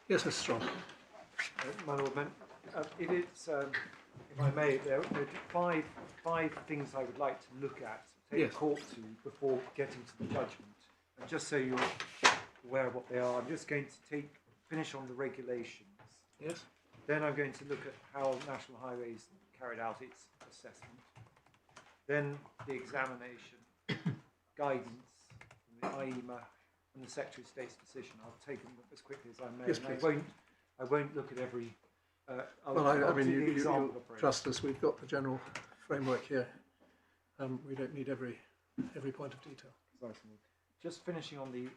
Yes, Mr. Strong. My Lord, if I may, there are five things I would like to look at, take the court to, before getting to the judgment. And just so you're aware of what they are, I'm just going to finish on the regulations. Yes. Then I'm going to look at how National Highways carried out its assessment. Then the examination, guidance from the IEMA and the Secretary of State's decision. I'll take them as quickly as I may. Yes, and I won't look at every. I mean, you trust us. We've got the general framework here. We don't need every point of detail. Just finishing on the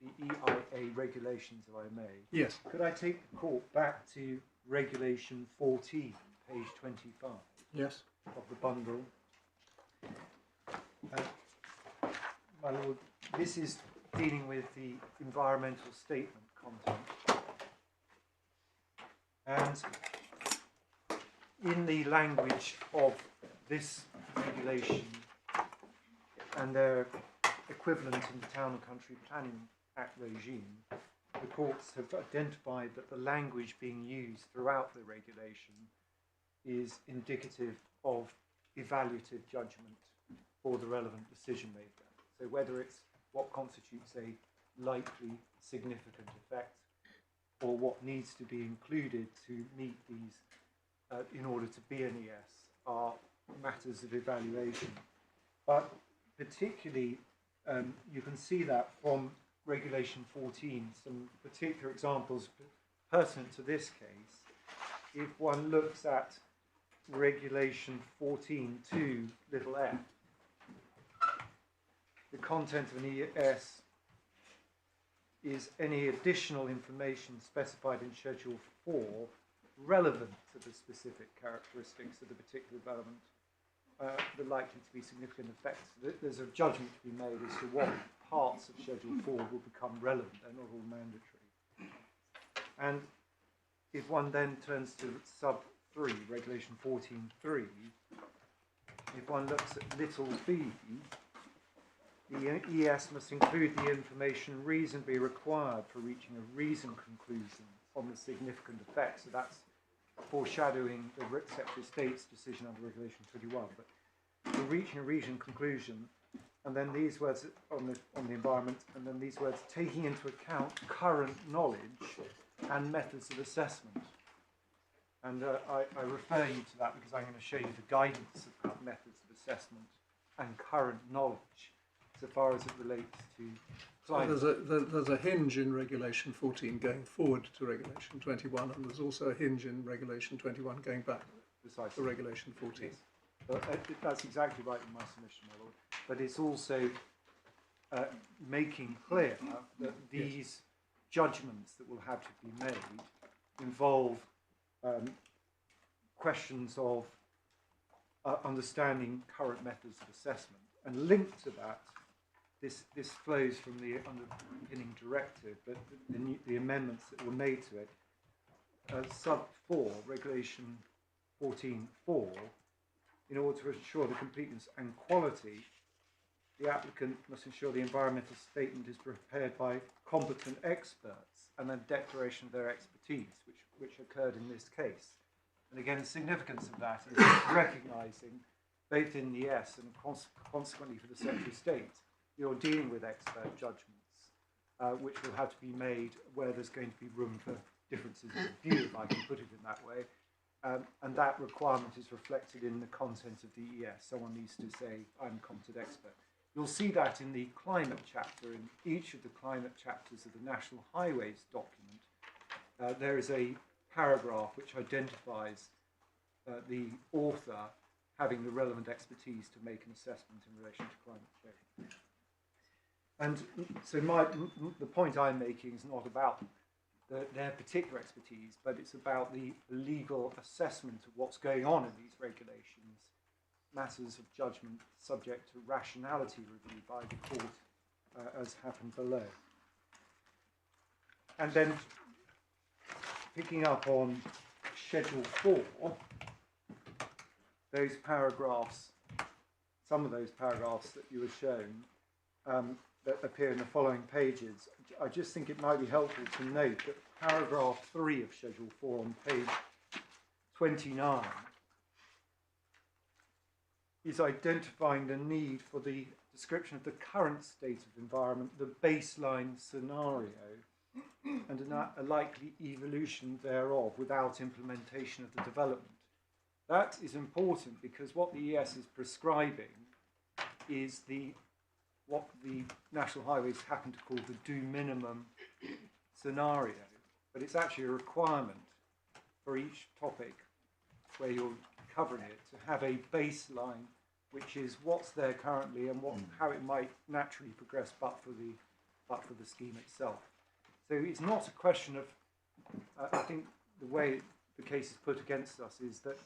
EIA regulations, if I may. Yes. Could I take the court back to Regulation 14, page 25? Yes. Of the bundle. My Lord, this is dealing with the environmental statement content. And in the language of this regulation and their equivalent in the Town and Country Planning Act regime, the courts have identified that the language being used throughout the regulation is indicative of evaluative judgment for the relevant decision maker. So whether it's what constitutes a likely significant effect or what needs to be included to meet these in order to be an ES are matters of evaluation. But particularly, you can see that from Regulation 14, some particular examples pertinent to this case. If one looks at Regulation 14.2, little f, the content of an ES is any additional information specified in Schedule 4 relevant to the specific characteristics of the particular development, the likely to be significant effects. There's a judgment to be made as to what parts of Schedule 4 will become relevant. They're not all mandatory. And if one then turns to sub 3, Regulation 14.3, if one looks at little b, the ES must include the information reasonably required for reaching a reasoned conclusion on the significant effects. So that's foreshadowing the Secretary of State's decision under Regulation 21. But for reaching a reasoned conclusion, and then these words on the environment, and then these words taking into account current knowledge and methods of assessment. And I refer you to that because I'm going to show you the guidance about methods of assessment and current knowledge, so far as it relates to climate. There's a hinge in Regulation 14 going forward to Regulation 21, and there's also a hinge in Regulation 21 going back to Regulation 14. Yes. That's exactly right in my submission, my Lord. But it's also making clear that these judgments that will have to be made involve questions of understanding current methods of assessment. And linked to that, this flows from the underpinning directive, but the amendments that were made to it. Sub 4, Regulation 14.4, in order to ensure the completeness and quality, the applicant must ensure the environmental statement is prepared by competent experts and a declaration of their expertise, which occurred in this case. And again, the significance of that is recognising, both in the ES and consequently for the Secretary of State, you're dealing with expert judgments, which will have to be made where there's going to be room for differences of view, if I can put it in that way. And that requirement is reflected in the content of the ES. Someone needs to say, I'm a competent expert. You'll see that in the climate chapter, in each of the climate chapters of the National Highways document. There is a paragraph which identifies the author having the relevant expertise to make an assessment in relation to climate change. And so the point I'm making is not about their particular expertise, but it's about the legal assessment of what's going on in these regulations, matters of judgment subject to rationality review by the court, as happened below. And then picking up on Schedule 4, those paragraphs, some of those paragraphs that you were shown, that appear in the following pages, I just think it might be helpful to note that paragraph 3 of Schedule 4 on page 29 is identifying the need for the description of the current state of environment, the baseline scenario, and a likely evolution thereof without implementation of the development. That is important because what the ES is prescribing is what the National Highways happen to call the do minimum scenario, but it's actually a requirement for each topic where you're covering it to have a baseline which is what's there currently and how it might naturally progress but for the scheme itself. So it's not a question of, I think the way the case is put against us is that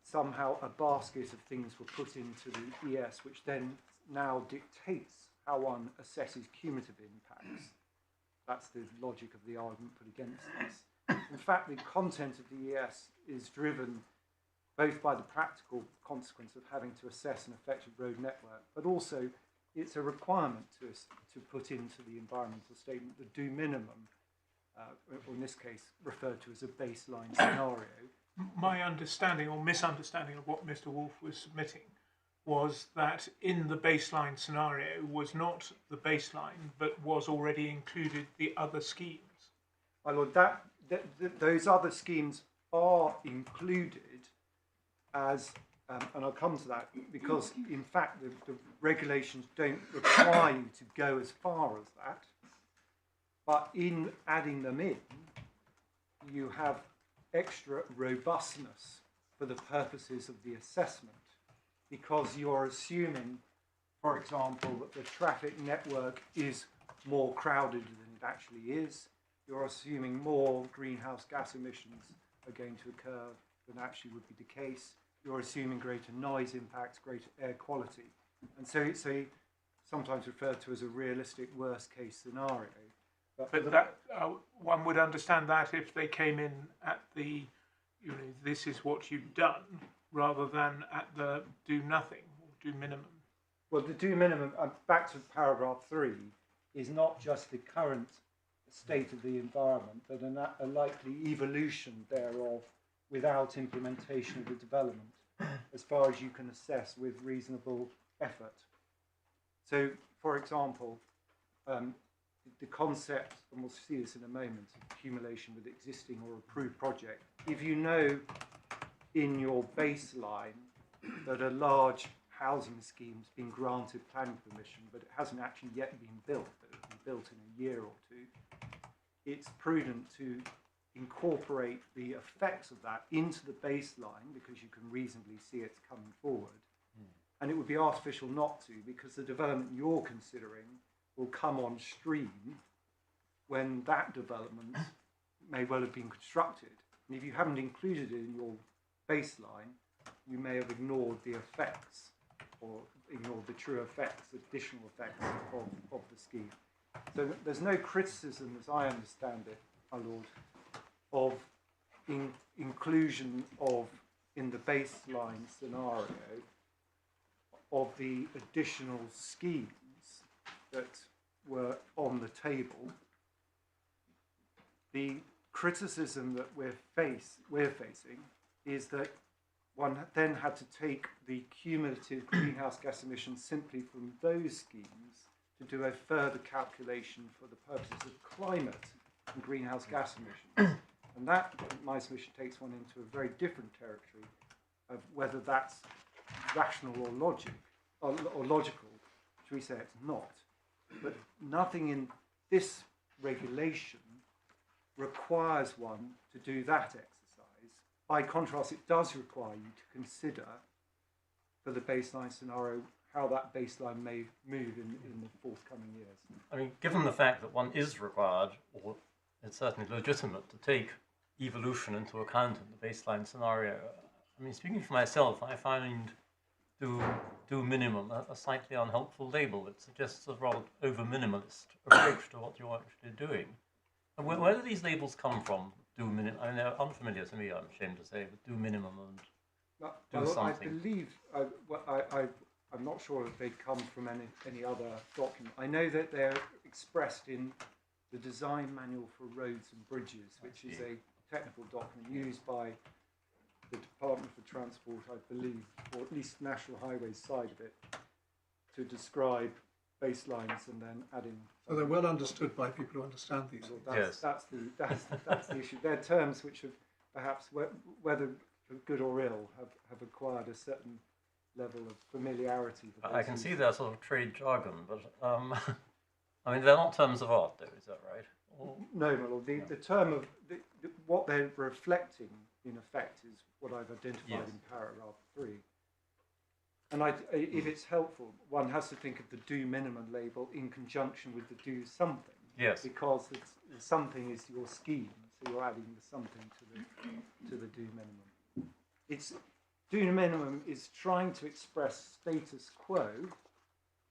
somehow a basket of things were put into the ES which then now dictates how one assesses cumulative impacts. That's the logic of the argument put against us. In fact, the content of the ES is driven both by the practical consequence of having to assess an effective road network, but also it's a requirement to put into the environmental statement the do minimum, or in this case referred to as a baseline scenario. My understanding or misunderstanding of what Mr. Wolfe was submitting was that in the baseline scenario was not the baseline, but was already included the other schemes. My lord, those other schemes are included as, and I'll come to that, because in fact the regulations don't require you to go as far as that, but in adding them in, you have extra robustness for the purposes of the assessment, because you're assuming, for example, that the traffic network is more crowded than it actually is. You're assuming more greenhouse gas emissions are going to occur than actually would be the case. You're assuming greater noise impacts, greater air quality. And so it's sometimes referred to as a realistic worst case scenario. But that one would understand that if they came in at the, this is what you've done, rather than at the do nothing or do minimum. Well, the do minimum, back to paragraph 3, is not just the current state of the environment, but a likely evolution thereof without implementation of the development, as far as you can assess with reasonable effort. So, for example, the concept, and we'll see this in a moment, of accumulation with existing or approved project. If you know in your baseline that a large housing scheme's been granted planning permission, but it hasn't actually yet been built, but it'll be built in a year or two, it's prudent to incorporate the effects of that into the baseline because you can reasonably see it's coming forward. And it would be artificial not to, because the development you're considering will come on stream when that development may well have been constructed. And if you haven't included it in your baseline, you may have ignored the effects or ignored the true effects, additional effects of the scheme. So there's no criticism, as I understand it, my lord, of inclusion of, in the baseline scenario, of the additional schemes that were on the table. The criticism that we're facing is that one then had to take the cumulative greenhouse gas emissions simply from those schemes to do a further calculation for the purposes of climate and greenhouse gas emissions. And that, my submission, takes one into a very different territory of whether that's rational or logical. Should we say it's not? But nothing in this regulation requires one to do that exercise. By contrast, it does require you to consider, for the baseline scenario, how that baseline may move in the forthcoming years. I mean, given the fact that one is required, or it's certainly legitimate, to take evolution into account in the baseline scenario, I mean, speaking for myself, I find do minimum a slightly unhelpful label. It suggests a rather over-minimalist approach to what you're actually doing. And where do these labels come from? Do minimum? I mean, they're unfamiliar to me, I'm ashamed to say, but do minimum and do something. I believe, I'm not sure if they come from any other document. I know that they're expressed in the Design Manual for Roads and Bridges, which is a technical document used by the Department for Transport, I believe, or at least National Highways side of it, to describe baselines and then adding. So they're well understood by people who understand these things. Yes. That's the issue. They're terms which have perhaps, whether for good or ill, have acquired a certain level of familiarity. I can see that sort of trade jargon, but I mean, they're not terms of art, though, is that right? Or, no, my lord. The term of what they're reflecting, in effect, is what I've identified in paragraph 3. And if it's helpful, one has to think of the do minimum label in conjunction with the do something. Yes. Because the something is your scheme, so you're adding the something to the do minimum. It's do minimum is trying to express status quo,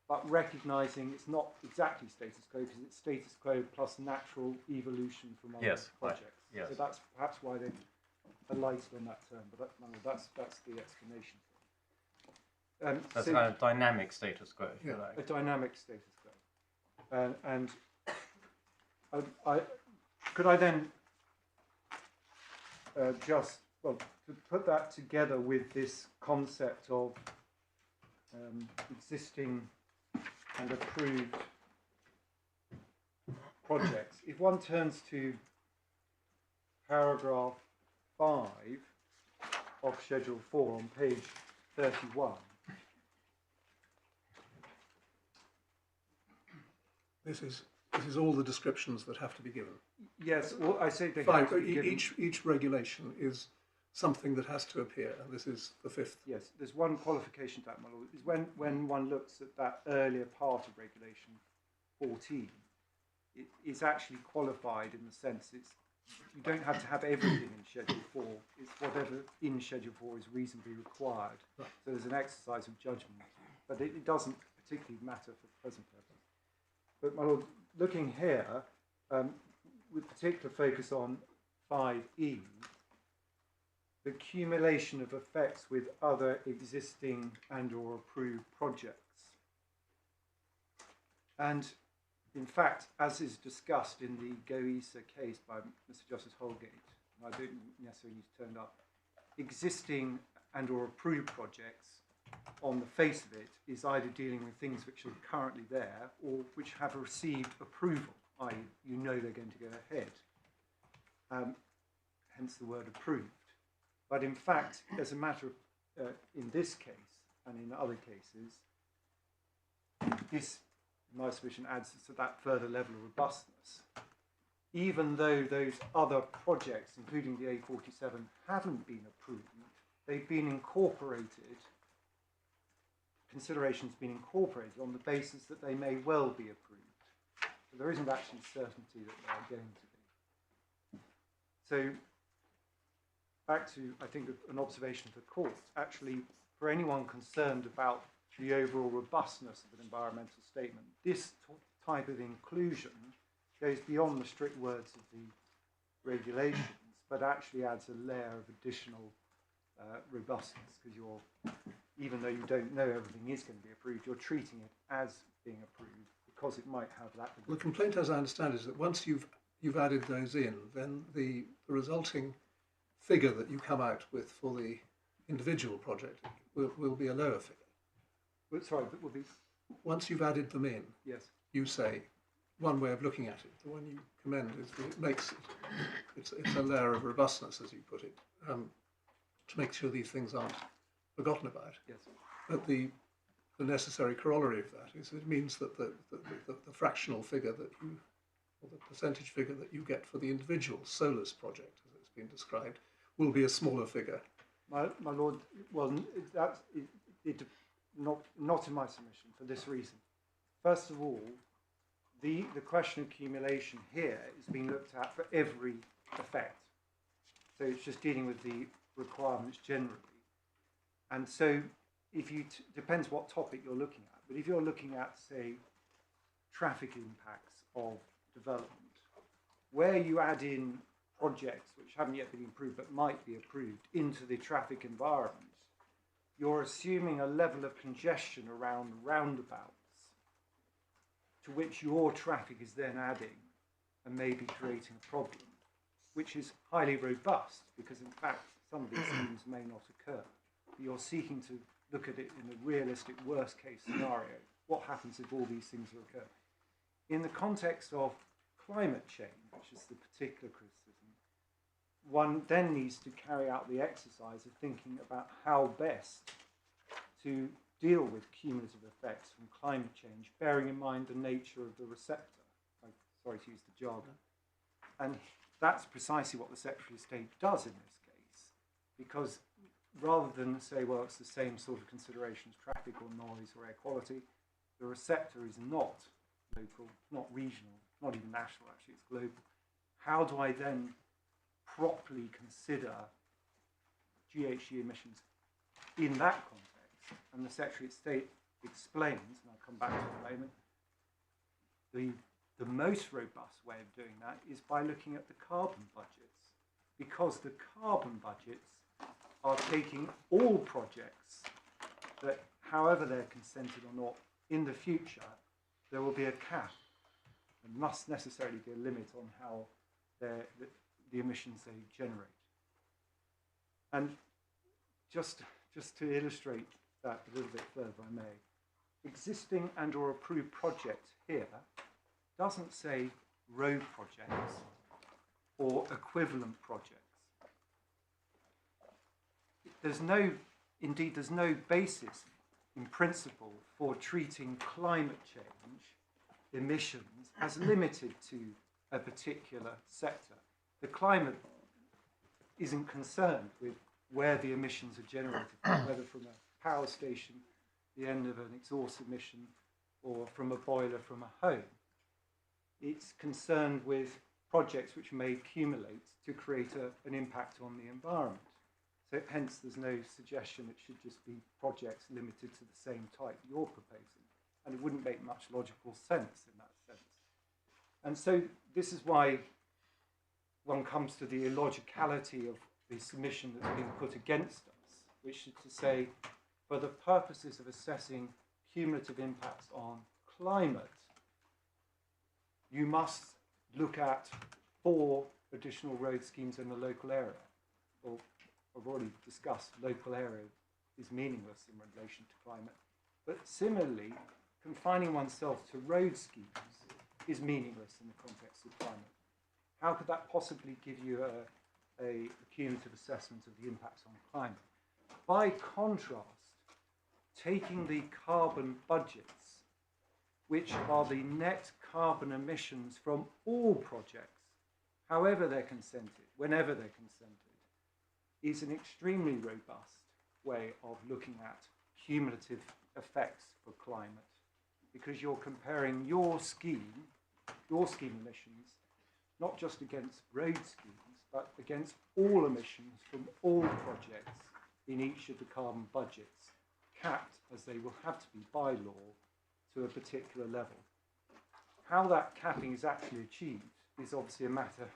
but recognising it's not exactly status quo because it's status quo plus natural evolution from other projects. Right. Yes. So that's perhaps why they alighted on that term. But that's the explanation. that's kind of dynamic status quo, if you like. A dynamic status quo. And could I then to put that together with this concept of existing and approved projects. If one turns to paragraph 5 of Schedule 4 on page 31, This is all the descriptions that have to be given. yes, well, I say they have Five. to be given. Each regulation is something that has to appear, and this is the 5th. Yes, there's one qualification to that, my lord. Is when one looks at that earlier part of Regulation 14, it is actually qualified in the sense you don't have to have everything in Schedule 4. It's whatever in Schedule 4 is reasonably required. Right. So there's an exercise of judgment, but it doesn't particularly matter for the present purpose. But my lord, looking here, with particular focus on 5E, the accumulation of effects with other existing and or approved projects. And in fact, as is discussed in the Goisa case by Mr. Justice Holgate, and I don't necessarily need to turn it up, existing and or approved projects on the face of it is either dealing with things which are currently there or which have received approval, i.e. you know they're going to go ahead, hence the word approved. But in fact, as a matter of, in this case and in other cases, this, in my submission, adds to that further level of robustness. Even though those other projects, including the A47, haven't been approved, they've been incorporated, considerations been incorporated on the basis that they may well be approved. So there isn't actually certainty that they are going to be. So back to, I think, an observation of the court. Actually, for anyone concerned about the overall robustness of an environmental statement, this type of inclusion goes beyond the strict words of the regulations, but actually adds a layer of additional robustness, because even though you don't know everything is going to be approved, you're treating it as being approved because it might have that. The complaint, as I understand, is that once you've added those in, then the resulting figure that you come out with for the individual project will be a lower figure. Well, sorry, that will be. Once you've added them in, Yes. you say, one way of looking at it, the one you commend, is that it makes it's a layer of robustness, as you put it, to make sure these things aren't forgotten about. Yes. But the necessary corollary of that is it means that the fractional figure that you, or the percentage figure that you get for the individual SOLAS project, as it's been described, will be a smaller figure. My lord, well, that's not in my submission for this reason. First of all, the question of accumulation here is being looked at for every effect. So it's just dealing with the requirements generally. And so if you, depends what topic you're looking at, but if you're looking at, say, traffic impacts of development, where you add in projects which haven't yet been approved but might be approved into the traffic environment, you're assuming a level of congestion around roundabouts to which your traffic is then adding and maybe creating a problem, which is highly robust, because in fact some of these schemes may not occur. But you're seeking to look at it in a realistic worst case scenario. What happens if all these things occur? In the context of climate change, which is the particular criticism, one then needs to carry out the exercise of thinking about how best to deal with cumulative effects from climate change, bearing in mind the nature of the receptor. I'm sorry to use the jargon. And that's precisely what the Secretary of State does in this case, because rather than say, well, it's the same sort of considerations, traffic or noise or air quality, the receptor is not local, not regional, not even national, actually, it's global. How do I then properly consider GHG emissions in that context? And the Secretary of State explains, and I'll come back to it in a moment, the most robust way of doing that is by looking at the carbon budgets, because the carbon budgets are taking all projects that, however they're consented or not, in the future, there will be a cap and must necessarily be a limit on how the emissions they generate. And just to illustrate that a little bit further, if I may, existing and or approved projects here doesn't say road projects or equivalent projects. There's no basis in principle for treating climate change emissions as limited to a particular sector. The climate isn't concerned with where the emissions are generated from, whether from a power station, the end of an exhaust emission, or from a boiler from a home. It's concerned with projects which may accumulate to create an impact on the environment. So hence there's no suggestion it should just be projects limited to the same type you're proposing. And it wouldn't make much logical sense in that sense. And so this is why one comes to the illogicality of the submission that's being put against us, which is to say, for the purposes of assessing cumulative impacts on climate, you must look at 4 additional road schemes in the local area. Well, I've already discussed local area is meaningless in relation to climate. But similarly, confining oneself to road schemes is meaningless in the context of climate. How could that possibly give you a cumulative assessment of the impacts on climate? By contrast, taking the carbon budgets, which are the net carbon emissions from all projects, however they're consented, whenever they're consented, is an extremely robust way of looking at cumulative effects for climate, because you're comparing your scheme emissions, not just against road schemes, but against all emissions from all projects in each of the carbon budgets, capped as they will have to be by law to a particular level. How that capping is actually achieved is obviously a matter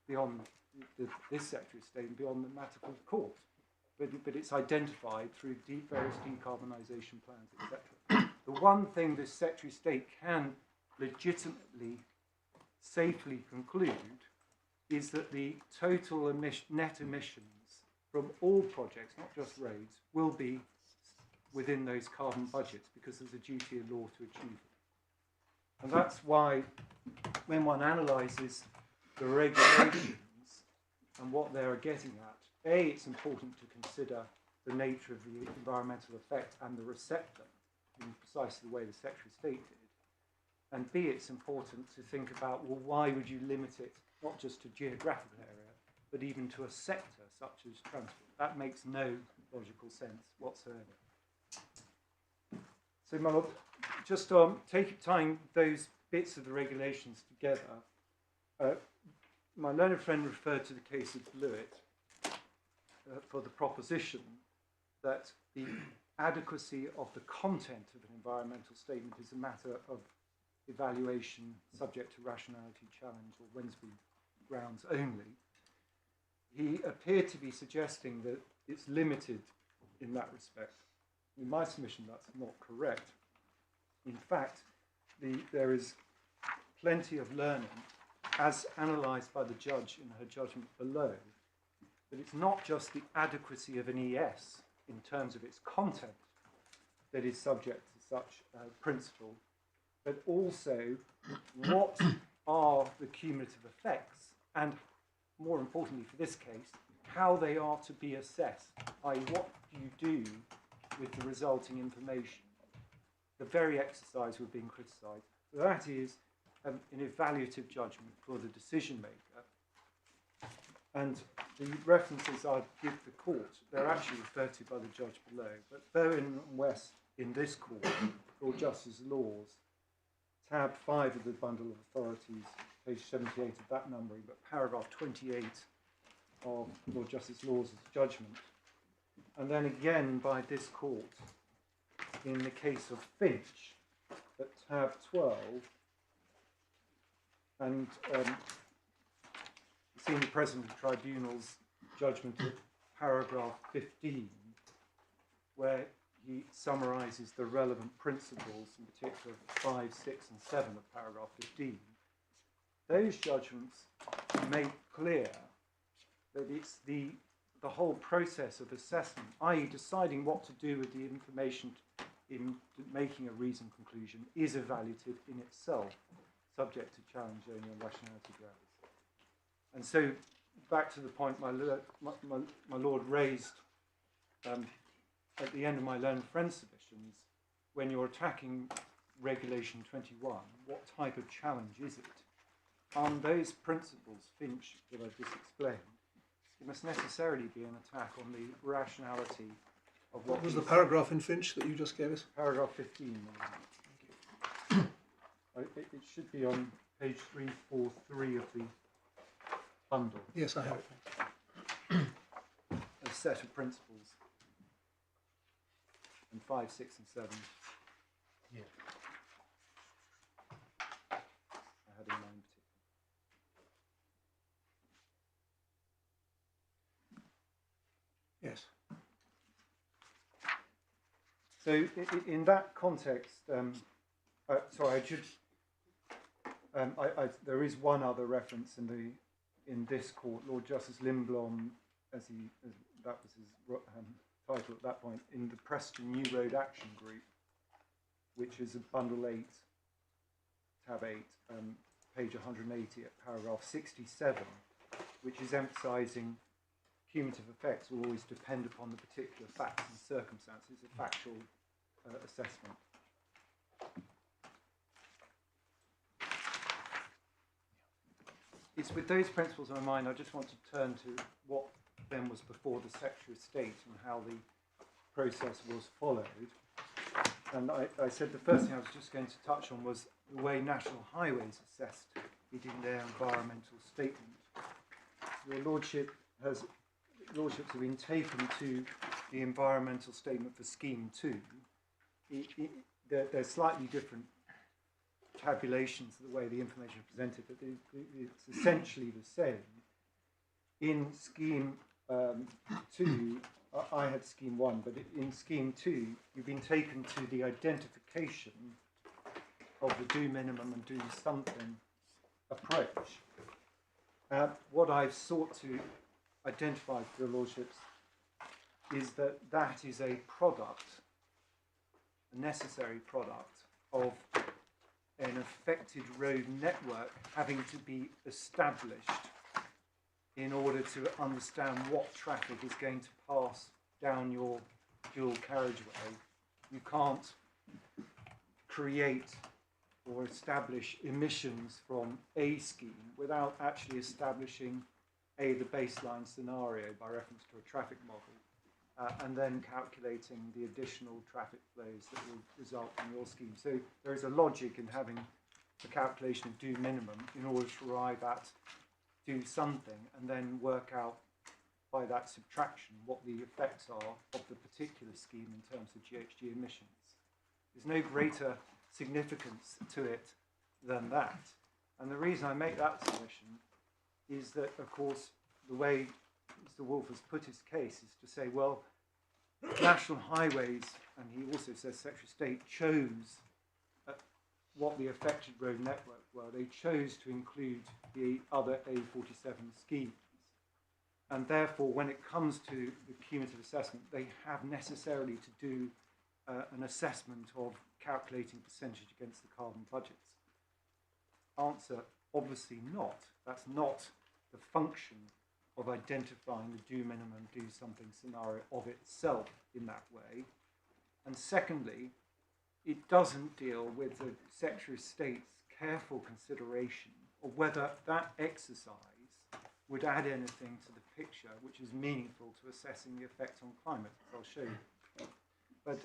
beyond this Secretary of State and beyond the matter for the court. But it's identified through various decarbonisation plans, etc. The one thing this Secretary of State can legitimately, safely conclude is that the total net emissions from all projects, not just roads, will be within those carbon budgets, because there's a duty of law to achieve it. And that's why when one analyses the regulations and what they're getting at, A, it's important to consider the nature of the environmental effect and the receptor in precisely the way the Secretary of State did. And B, it's important to think about, well, why would you limit it not just to geographical area, but even to a sector such as transport? That makes no logical sense whatsoever. So, Mark, just tying those bits of the regulations together, my learned friend referred to the case of Blewett for the proposition that the adequacy of the content of an environmental statement is a matter of evaluation subject to rationality challenge or Wednesbury grounds only. He appeared to be suggesting that it's limited in that respect. In my submission, that's not correct. In fact, there is plenty of learning as analysed by the judge in her judgment below, that it's not just the adequacy of an ES in terms of its content that is subject to such principle, but also what are the cumulative effects, and more importantly for this case, how they are to be assessed, i.e. what do you do with the resulting information. The very exercise we're being criticised. That is an evaluative judgment for the decision maker. And the references I give the court, they're actually referred to by the judge below. But Bowen and West in this court, Lord Justice's Laws, tab 5 of the bundle of authorities, page 78 of that numbering, but paragraph 28 of Lord Justice Laws' judgment. And then again by this court in the case of Finch at tab 12, and Senior President of Tribunal's judgment at paragraph 15, where he summarises the relevant principles, in particular 5, 6 and 7 of paragraph 15. Those judgments make clear that it's the whole process of assessment, i.e. deciding what to do with the information in making a reasoned conclusion, is evaluative in itself, subject to challenge only on rationality grounds. And so, back to the point my Lord raised at the end of my learned friend submissions, when you're attacking Regulation 21, what type of challenge is it? On those principles, Finch, that I've just explained, it must necessarily be an attack on the rationality of what was the paragraph in Finch that you just gave us? Paragraph 15. It should be on page 343 of the bundle. Yes, I have it. A set of principles. And 5, 6 and 7. Yeah. I had in mind. Yes. So in that context, sorry, I should. There is one other reference in this court, Lord Justice Lindblom, that was his title at that point, in the Preston New Road Action Group, which is a bundle 8, tab 8, page 180 at paragraph 67, which is emphasising cumulative effects will always depend upon the particular facts and circumstances, a factual assessment. It's with those principles in mind, I just want to turn to what then was before the Secretary of State and how the process was followed. And I said the first thing I was just going to touch on was the way National Highways assessed it in their environmental statement. Your Lordships have been taken to the environmental statement for Scheme 2. They're slightly different tabulations of the way the information is presented, but it's essentially the same. In Scheme 2, I had Scheme 1, but in Scheme 2, you've been taken to the identification of the do minimum and do something approach. What I've sought to identify for the Lordships is that is a product, a necessary product of an affected road network having to be established in order to understand what traffic is going to pass down your dual carriageway. You can't create or establish emissions from a scheme without actually establishing the baseline scenario by reference to a traffic model, and then calculating the additional traffic flows that will result from your scheme. So there is a logic in having a calculation of do minimum in order to arrive at do something and then work out by that subtraction what the effects are of the particular scheme in terms of GHG emissions. There's no greater significance to it than that. And the reason I make that submission is that, of course, the way Mr. Wolf has put his case is to say, well, National Highways, and he also says Secretary of State, chose what the affected road network were, they chose to include the other A47 schemes. And therefore, when it comes to the cumulative assessment, they have necessarily to do an assessment of calculating percentage against the carbon budgets. Answer, obviously not. That's not the function of identifying the do minimum, do something scenario of itself in that way. And secondly, it doesn't deal with the Secretary of State's careful consideration of whether that exercise would add anything to the picture which is meaningful to assessing the effect on climate, as I'll show you. But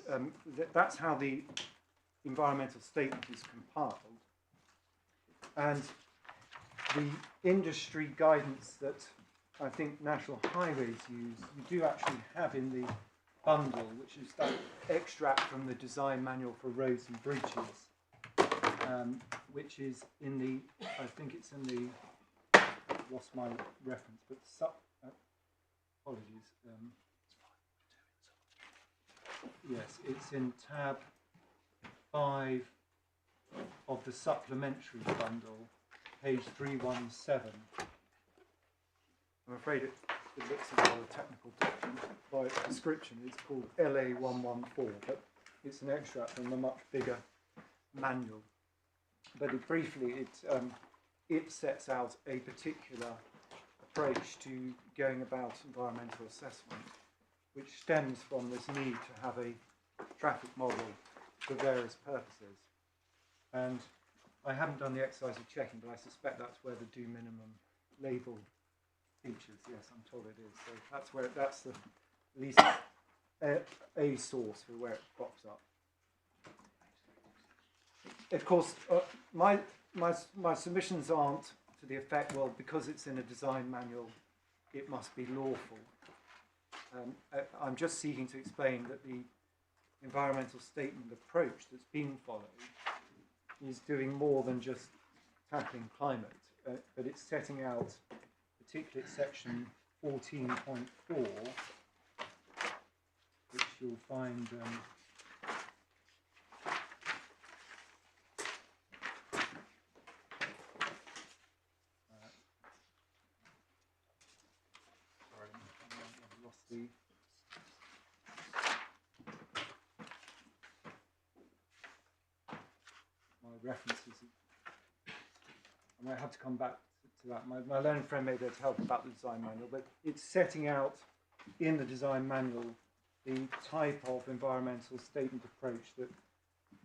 that's how the environmental statement is compiled. And the industry guidance that I think National Highways use, you do actually have in the bundle, which is that extract from the design manual for roads and bridges, which is in the, I think it's in the, I've lost my reference, but apologies. Yes, it's in tab 5 of the supplementary bundle, page 317. I'm afraid it looks as well a technical document by its description. It's called LA114, but it's an extract from a much bigger manual. But it sets out a particular approach to going about environmental assessment, which stems from this need to have a traffic model for various purposes. And I haven't done the exercise of checking, but I suspect that's where the do minimum label features. Yes, I'm told it is. So that's where that's the at least a source for where it pops up. Of course, my submissions aren't to the effect, well, because it's in a design manual, it must be lawful. I'm just seeking to explain that the environmental statement approach that's been followed is doing more than just tackling climate, but it's setting out, particularly section 14.4, which you'll find sorry, I've lost the references. I might have to come back to that. My learned friend may be able to help about the design manual, but it's setting out in the design manual the type of environmental statement approach that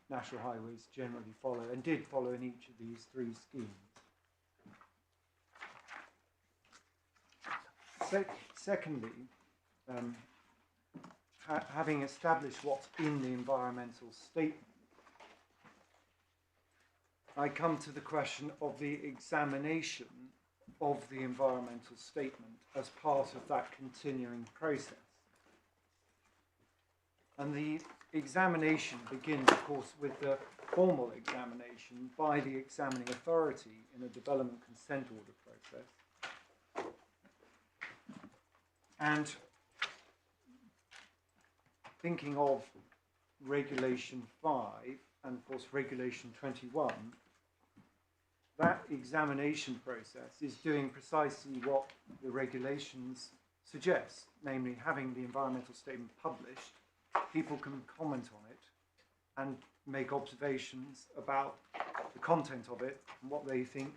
National Highways generally follow and did follow in each of these three schemes. Secondly, having established what's in the environmental statement, I come to the question of the examination of the environmental statement as part of that continuing process. And the examination begins, of course, with the formal examination by the examining authority in a development consent order process. And thinking of Regulation 5 and, of course, Regulation 21, that examination process is doing precisely what the regulations suggest, namely having the environmental statement published, people can comment on it and make observations about the content of it and what they think,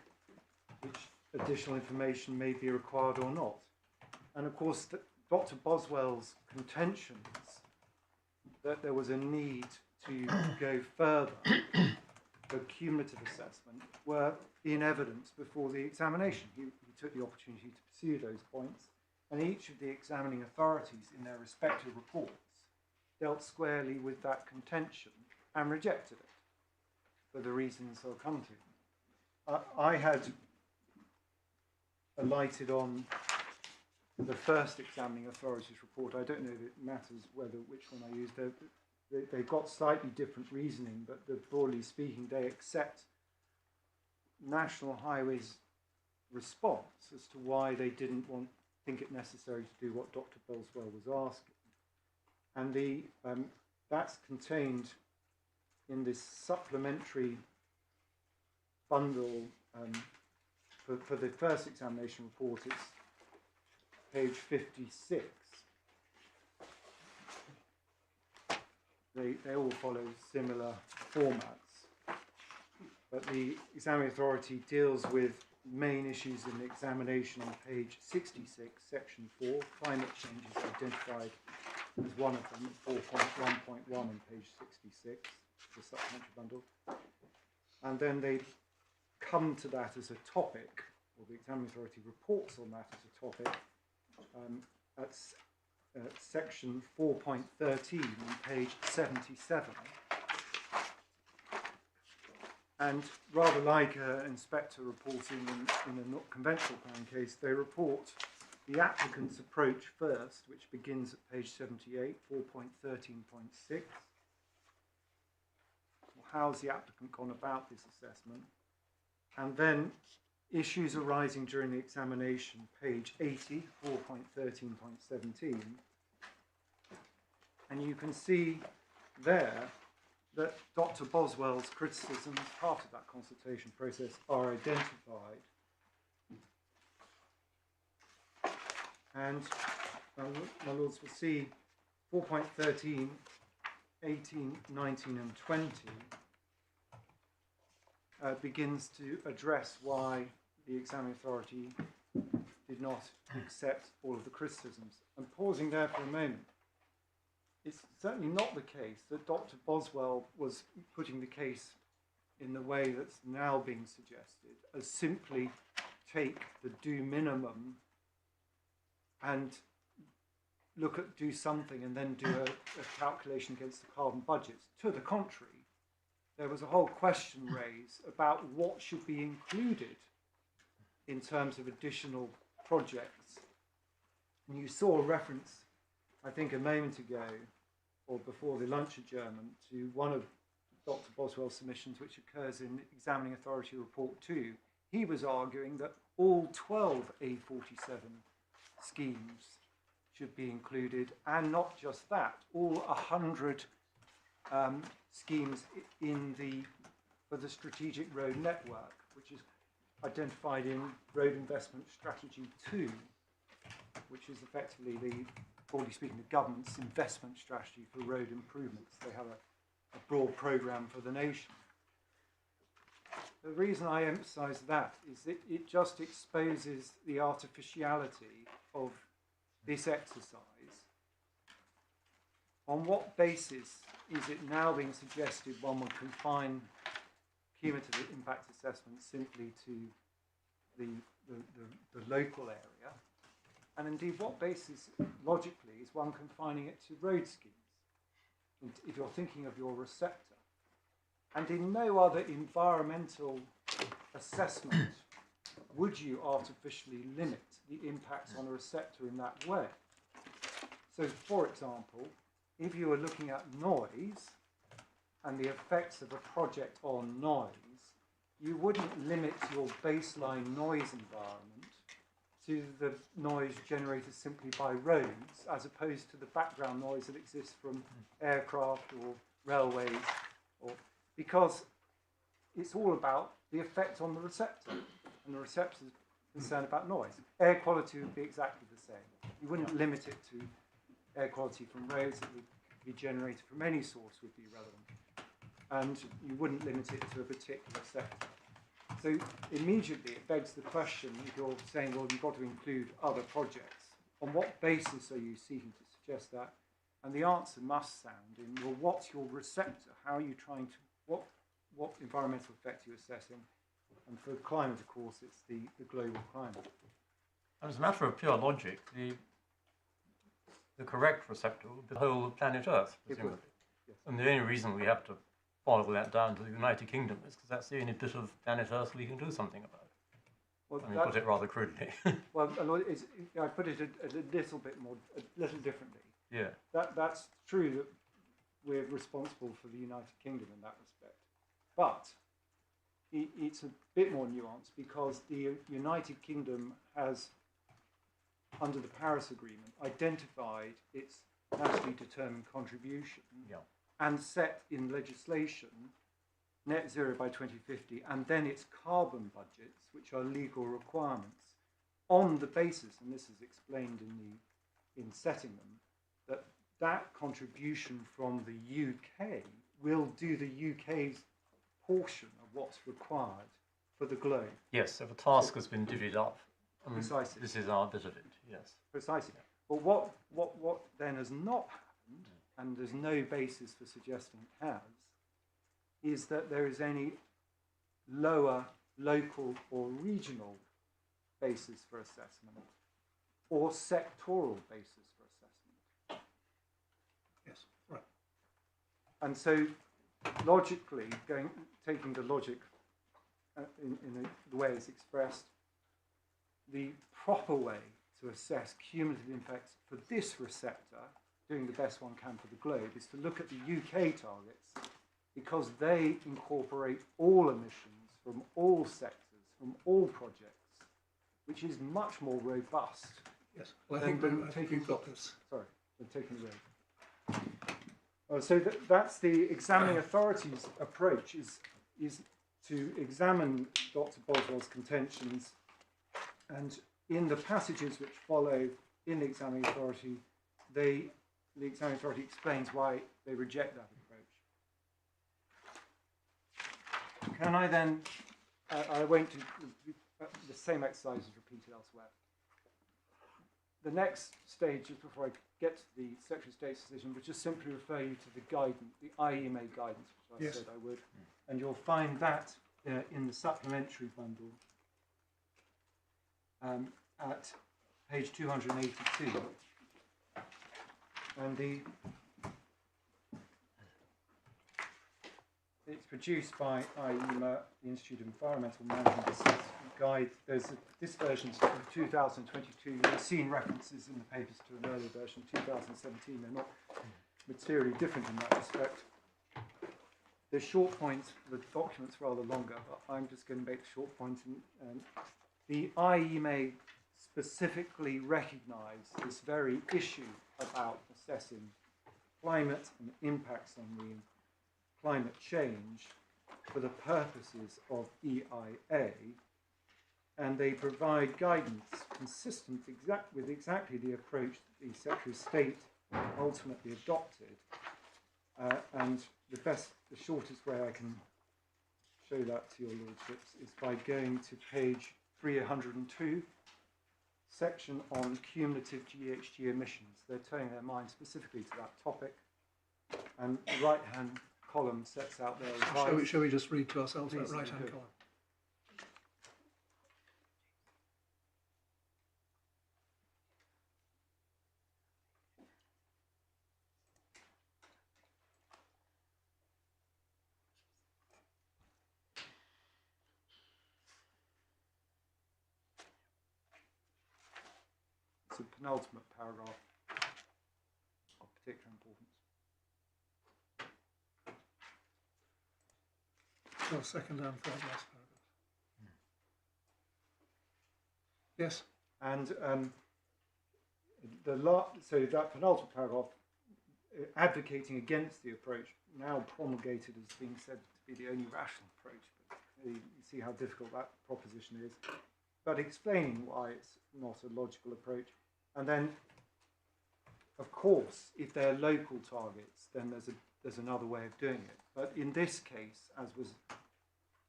which additional information may be required or not. And of course, Dr. Boswell's contentions that there was a need to go further for cumulative assessment were in evidence before the examination. He took the opportunity to pursue those points, and each of the examining authorities in their respective reports dealt squarely with that contention and rejected it for the reasons I'll come to. I had alighted on the first examining authorities report. I don't know if it matters which one I used. They've got slightly different reasoning, but broadly speaking, they accept National Highways' response as to why they didn't think it necessary to do what Dr. Boswell was asking. And that's contained in this supplementary bundle, for the first examination report, it's page 56. They all follow similar formats, but the examining authority deals with main issues in the examination on page 66, section 4. Climate change is identified as one of them, 4.1.1 on page 66, the supplementary bundle. And then they come to that as a topic, or the examining authority reports on that as a topic. That's section 4.13 on page 77. And rather like an inspector reporting in a not conventional planning case, they report the applicant's approach first, which begins at page 78, 4.13.6. How's the applicant gone about this assessment? And then issues arising during the examination, page 80, 4.13.17. And you can see there that Dr. Boswell's criticisms, part of that consultation process, are identified. And my lords will see 4.13, 18, 19 and 20 begins to address why the examining authority did not accept all of the criticisms. And pausing there for a moment, it's certainly not the case that Dr. Boswell was putting the case in the way that's now being suggested, as simply take the do minimum and do something and then do a calculation against the carbon budgets. To the contrary, there was a whole question raised about what should be included in terms of additional projects. And you saw a reference, I think a moment ago, or before the lunch adjournment, to one of Dr. Boswell's submissions, which occurs in Examining Authority Report 2. He was arguing that all 12 A47 schemes should be included, and not just that, all 100 schemes for the strategic road network, which is identified in Road Investment Strategy 2, which is effectively broadly speaking, the government's investment strategy for road improvements. They have a broad programme for the nation. The reason I emphasise that is that it just exposes the artificiality of this exercise. On what basis is it now being suggested one would confine cumulative impact assessment simply to the local area? And indeed, what basis, logically, is one confining it to road schemes, if you're thinking of your receptor? And in no other environmental assessment would you artificially limit the impacts on a receptor in that way. So, for example, if you were looking at noise and the effects of a project on noise, you wouldn't limit your baseline noise environment to the noise generated simply by roads, as opposed to the background noise that exists from aircraft or railways, because it's all about the effect on the receptor, and the receptor is concerned about noise. Air quality would be exactly the same. You wouldn't limit it to air quality from roads. It would be generated from any source would be relevant, and you wouldn't limit it to a particular sector. So immediately it begs the question, if you're saying, well, you've got to include other projects, on what basis are you seeking to suggest that? And the answer must sound in, well, what's your receptor? How are you trying to, what environmental effect are you assessing? And for climate, of course, it's the global climate. As a matter of pure logic, the correct receptor would be the whole planet Earth, presumably. Yes. And the only reason we have to boil that down to the United Kingdom is because that's the only bit of planet Earth we can do something about. Well, I mean, put it rather crudely. well, I put it a little bit more, a little differently. Yeah. That's true that we're responsible for the United Kingdom in that respect. But it's a bit more nuanced because the United Kingdom has, under the Paris Agreement, identified its nationally determined contribution and set in legislation net zero by 2050, and then its carbon budgets, which are legal requirements, on the basis, and this is explained in setting them, that contribution from the UK will do the UK's portion of what's required for the globe. Yes, so the task has been divvied up. Precisely. This is our bit of it, yes. Precisely. But what then has not happened, and there's no basis for suggesting it has, is that there is any lower local or regional basis for assessment or sectoral basis for assessment. Yes, right. And so logically, taking the logic in the way it's expressed, the proper way to assess cumulative impacts for this receptor, doing the best one can for the globe, is to look at the UK targets, because they incorporate all emissions from all sectors, from all projects, which is much more robust. Yes, well, I think you've got this. Sorry, than taking the road. So that's the examining authority's approach, is to examine Dr. Boswell's contentions, and in the passages which follow in the examining authority, the examining authority explains why they reject that approach. Can I then, I won't do the same exercise is repeated elsewhere. The next stage, just before I get to the Secretary of State's decision, would just simply refer you to the guidance, the IEMA guidance, which I said I would. And you'll find that in the supplementary bundle at page 282. And it's produced by IEMA, the Institute of Environmental Management Assessment Guide. This version's from 2022. You've seen references in the papers to an earlier version, 2017. They're not materially different in that respect. The short points, the document's rather longer, but I'm just going to make the short points. The IEMA specifically recognised this very issue about assessing climate and impacts on the climate change for the purposes of EIA, and they provide guidance consistent with exactly the approach that the Secretary of State ultimately adopted. And the shortest way I can show that to your lordships is by going to page 302, section on cumulative GHG emissions. They're turning their mind specifically to that topic, and the right-hand column sets out their advice. Shall we just read to ourselves that Please, right-hand do. column? It's a penultimate paragraph of particular importance. Oh, second and third last paragraph. Yes. And so that penultimate paragraph, advocating against the approach, now promulgated as being said to be the only rational approach, but you see how difficult that proposition is, but explaining why it's not a logical approach. And then, of course, if they're local targets, then there's another way of doing it. But in this case, as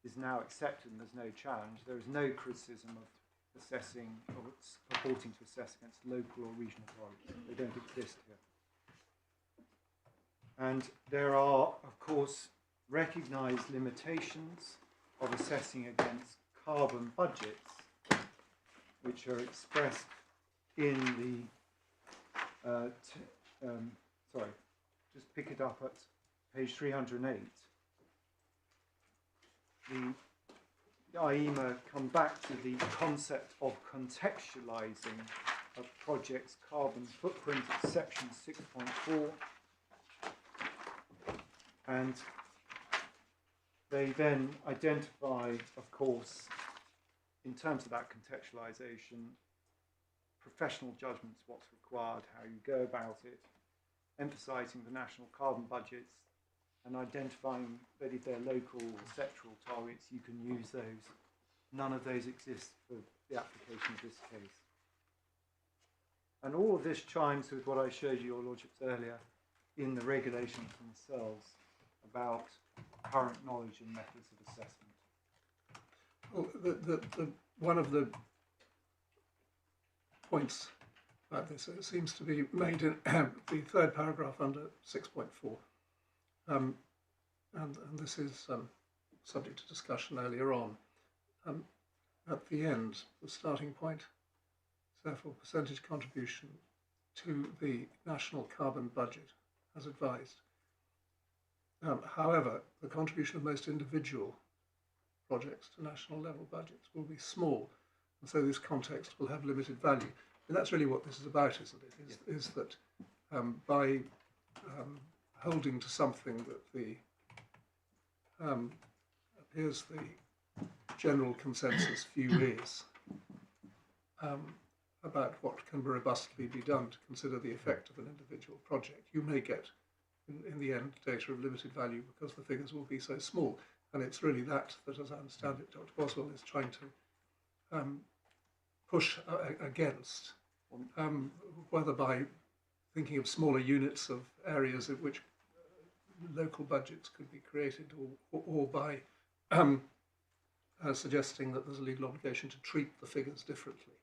is now accepted and there's no challenge, there is no criticism of assessing or purporting to assess against local or regional targets. They don't exist here. And there are, of course, recognised limitations of assessing against carbon budgets, which are expressed in the, just pick it up at page 308. The IEMA come back to the concept of contextualising a project's carbon footprint at section 6.4, and they then identify, of course, in terms of that contextualisation, professional judgments, what's required, how you go about it, emphasising the national carbon budgets, and identifying that if they're local or sectoral targets, you can use those. None of those exist for the application of this case. And all of this chimes with what I showed you, Your Lordships, earlier in the regulations themselves about current knowledge and methods of assessment. Well, one of the points about this seems to be made in the third paragraph under 6.4. And this is subject to discussion earlier on. At the end, the starting point is therefore percentage contribution to the national carbon budget as advised. However, the contribution of most individual projects to national level budgets will be small, and so this context will have limited value. And that's really what this is about, isn't it? Is that by holding to something that the appears the general consensus view is about what can robustly be done to consider the effect of an individual project, you may get, in the end, data of limited value because the figures will be so small. And it's really that, as I understand it, Dr. Boswell is trying to push against, whether by thinking of smaller units of areas in which local budgets could be created, or by suggesting that there's a legal obligation to treat the figures differently.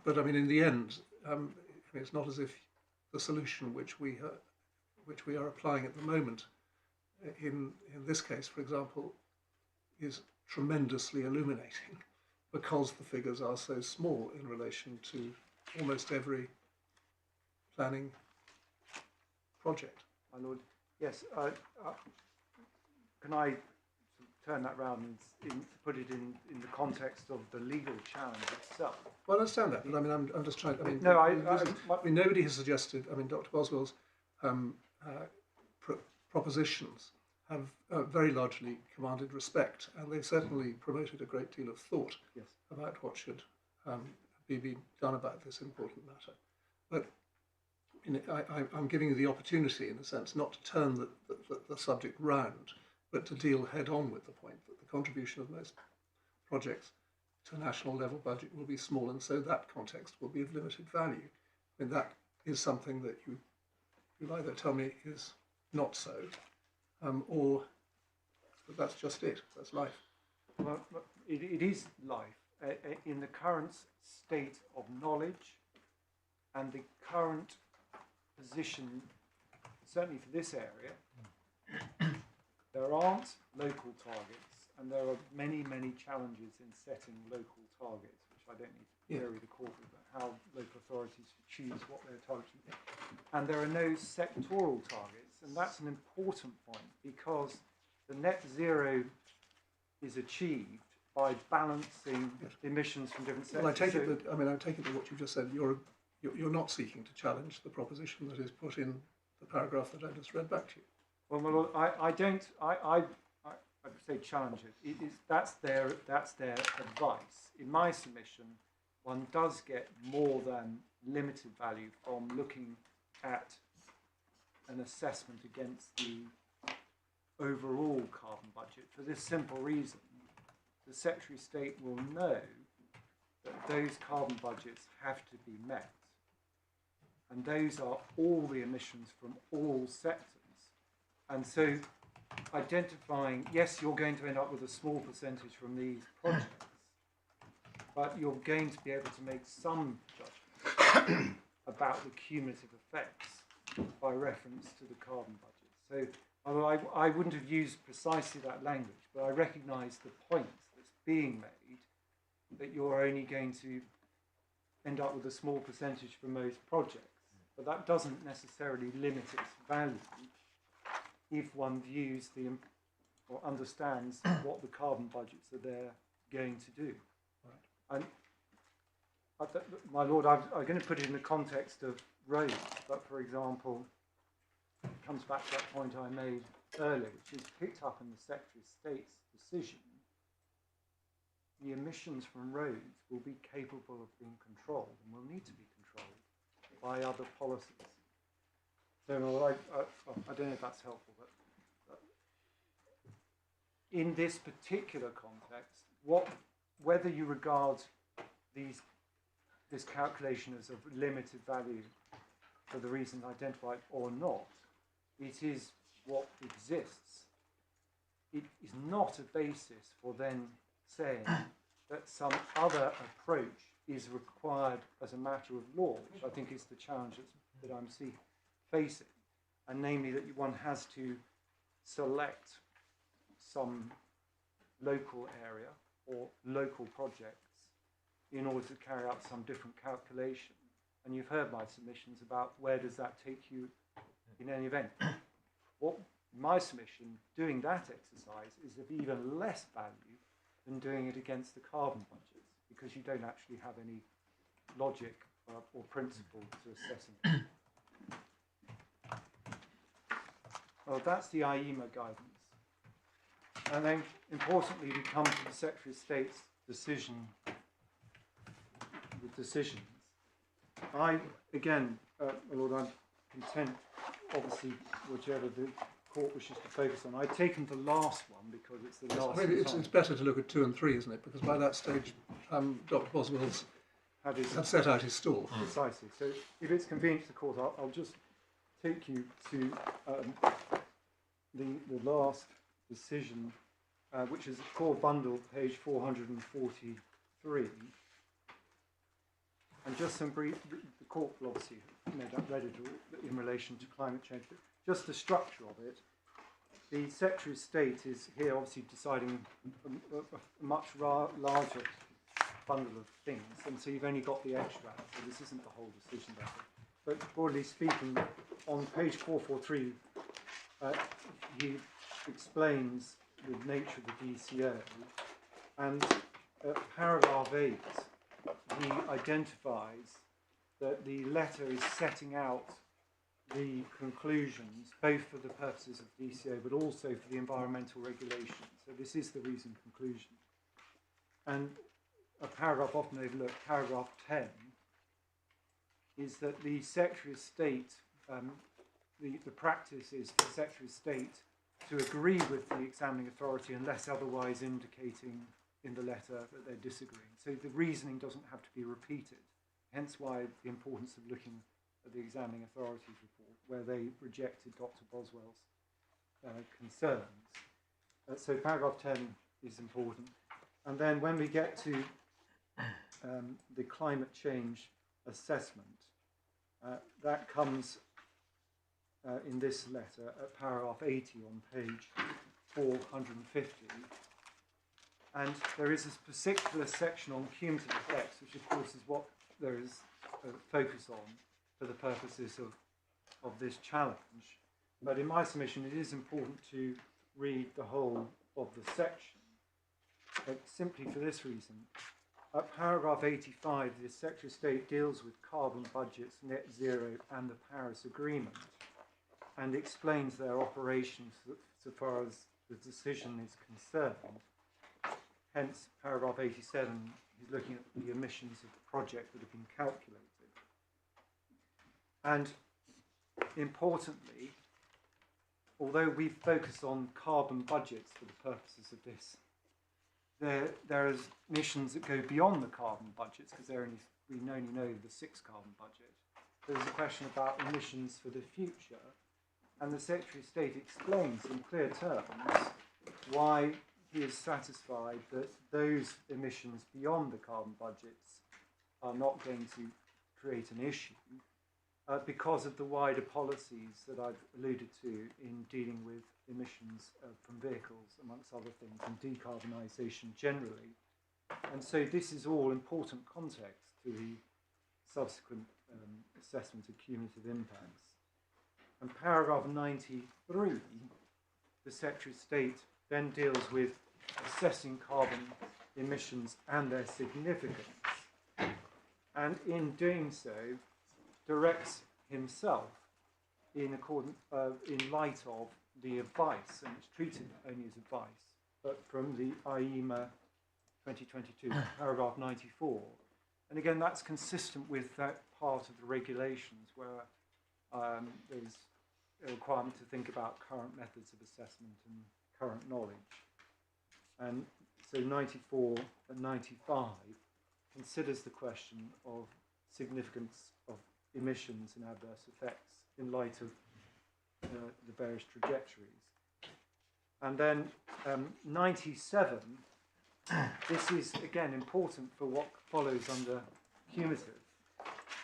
But I mean, in the end, it's not as if the solution which we are applying at the moment, in this case, for example, is tremendously illuminating, because the figures are so small in relation to almost every planning project. My Lord, yes. Can I turn that round and put it in the context of the legal challenge itself? Well, I understand that, but I mean, I'm just trying. I mean, no, I mean, nobody has suggested. I mean, Dr. Boswell's propositions have very largely commanded respect, and they've certainly promoted a great deal of thought about what should be done about this important matter. But I'm giving you the opportunity, in a sense, not to turn the subject round, but to deal head on with the point that the contribution of most projects to a national level budget will be small, and so that context will be of limited value. I mean, that is something that you'll either tell me is not so, or that that's just it, that's life. Well, it is life. In the current state of knowledge and the current position, certainly for this area, there aren't local targets, and there are many, many challenges in setting local targets, which I don't need to query the court with, but how local authorities choose what their targets should be. And there are no sectoral targets, and that's an important point, because the net zero is achieved by balancing emissions from different sectors. Well, I take it that, I mean, I take it that what you just said, you're not seeking to challenge the proposition that is put in the paragraph that I just read back to you. Well, my Lord, I would say challenge it. That's their advice. In my submission, one does get more than limited value from looking at an assessment against the overall carbon budget, for this simple reason: the Secretary of State will know that those carbon budgets have to be met, and those are all the emissions from all sectors. And so identifying, yes, you're going to end up with a small percentage from these projects, but you're going to be able to make some judgment about the cumulative effects by reference to the carbon budget. So although I wouldn't have used precisely that language, but I recognise the point that's being made, that you're only going to end up with a small percentage for most projects, but that doesn't necessarily limit its value if one views or understands what the carbon budgets are there going to do. Right. And my Lord, I'm going to put it in the context of roads, but for example, it comes back to that point I made earlier, which is picked up in the Secretary of State's decision. The emissions from roads will be capable of being controlled and will need to be controlled by other policies. So I don't know if that's helpful, but in this particular context, whether you regard this calculation as of limited value for the reasons identified or not, it is what exists. It is not a basis for then saying that some other approach is required as a matter of law, which I think is the challenge that I'm facing, and namely that one has to select some local area or local projects in order to carry out some different calculation. And you've heard my submissions about where does that take you in any event. What my submission, doing that exercise, is of even less value than doing it against the carbon budgets, because you don't actually have any logic or principle to assessing it. Well, that's the IEMA guidance. And then, importantly, we come to the Secretary of State's decisions. Again, Lord, I'm content, obviously, whichever the court wishes to focus on. I've taken the last one because it's the last. Maybe it's better to look at 2 and 3, isn't it? Because by that stage, Dr. Boswell's had set out his stall. Precisely. So, if it's convenient to the court, I'll just take you to the last decision, which is a core bundle, page 443. And just some brief, the court will obviously no doubt read it all in relation to climate change, but just the structure of it. The Secretary of State is here obviously deciding a much larger bundle of things, and so you've only got the extract, so this isn't the whole decision about it. But broadly speaking, on page 443, he explains the nature of the DCO, and paragraph 8, he identifies that the letter is setting out the conclusions, both for the purposes of DCO, but also for the environmental regulations. So this is the reasoned conclusion. And a paragraph often overlooked, paragraph 10, is that the Secretary of State, the practice is for the Secretary of State to agree with the examining authority unless otherwise indicating in the letter that they're disagreeing. So the reasoning doesn't have to be repeated, hence why the importance of looking at the examining authority's report, where they rejected Dr. Boswell's concerns. So paragraph 10 is important. And then when we get to the climate change assessment, that comes in this letter at paragraph 80 on page 450. And there is this particular section on cumulative effects, which of course is what there is a focus on for the purposes of this challenge. But in my submission, it is important to read the whole of the section, simply for this reason. At paragraph 85, the Secretary of State deals with carbon budgets, net zero, and the Paris Agreement, and explains their operations so far as the decision is concerned. Hence, paragraph 87 is looking at the emissions of the project that have been calculated. And importantly, although we focus on carbon budgets for the purposes of this, there is emissions that go beyond the carbon budgets, because we only know the 6 carbon budget. There's a question about emissions for the future, and the Secretary of State explains in clear terms why he is satisfied that those emissions beyond the carbon budgets are not going to create an issue because of the wider policies that I've alluded to in dealing with emissions from vehicles, amongst other things, and decarbonisation generally. And so this is all important context to the subsequent assessment of cumulative impacts. And paragraph 93, the Secretary of State then deals with assessing carbon emissions and their significance, and in doing so directs himself in light of the advice, and it's treated only as advice, but from the IEMA 2022, paragraph 94. And again, that's consistent with that part of the regulations where there's a requirement to think about current methods of assessment and current knowledge. And so 94 and 95 considers the question of significance of emissions and adverse effects in light of the various trajectories. And then 97, this is again important for what follows under cumulative.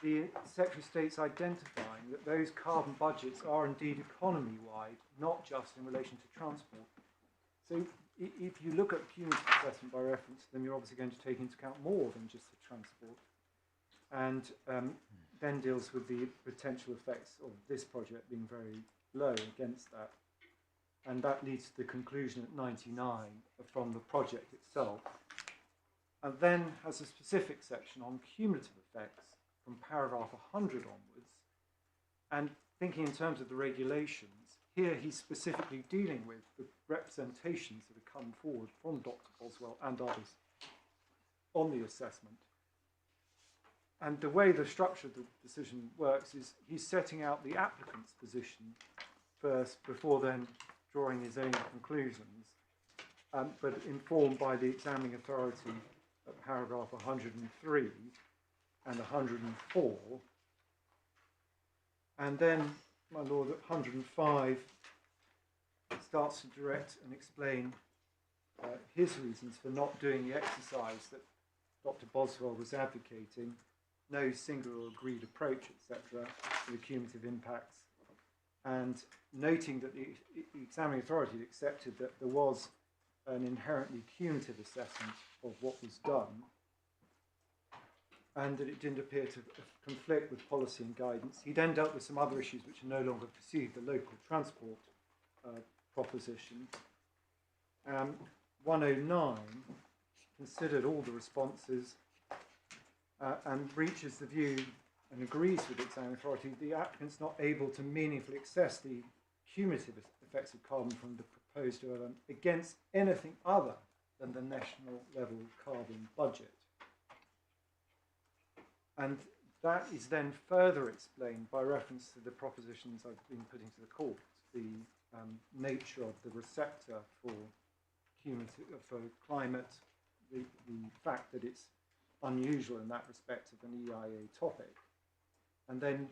The Secretary of State's identifying that those carbon budgets are indeed economy-wide, not just in relation to transport. So if you look at cumulative assessment by reference to them, you're obviously going to take into account more than just the transport. And then deals with the potential effects of this project being very low against that. And that leads to the conclusion at 99 from the project itself. And then has a specific section on cumulative effects from paragraph 100 onwards. And thinking in terms of the regulations, here he's specifically dealing with the representations that have come forward from Dr. Boswell and others on the assessment. And the way the structure of the decision works is he's setting out the applicant's position first before then drawing his own conclusions, but informed by the examining authority at paragraph 103 and 104. And then, my lord, at 105 starts to direct and explain his reasons for not doing the exercise that Dr. Boswell was advocating, no single agreed approach, etc., to the cumulative impacts, and noting that the examining authority had accepted that there was an inherently cumulative assessment of what was done, and that it didn't appear to conflict with policy and guidance. He then dealt with some other issues which are no longer pursued, the local transport proposition. 109 considered all the responses and reaches the view and agrees with the examining authority the applicant's not able to meaningfully assess the cumulative effects of carbon from the proposed development against anything other than the national level carbon budget. And that is then further explained by reference to the propositions I've been putting to the court, the nature of the receptor for climate, the fact that it's unusual in that respect of an EIA topic, and then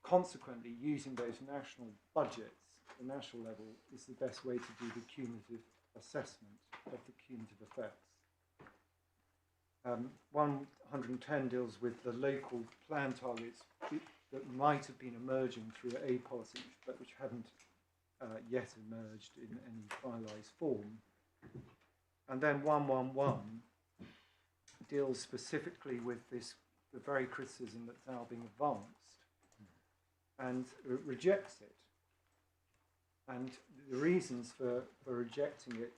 consequently using those national budgets, the national level, is the best way to do the cumulative assessment of the cumulative effects. 110 deals with the local plan targets that might have been emerging through a policy, but which hadn't yet emerged in any finalised form. And then 111 deals specifically with this, the very criticism that's now being advanced, and rejects it. And the reasons for rejecting it,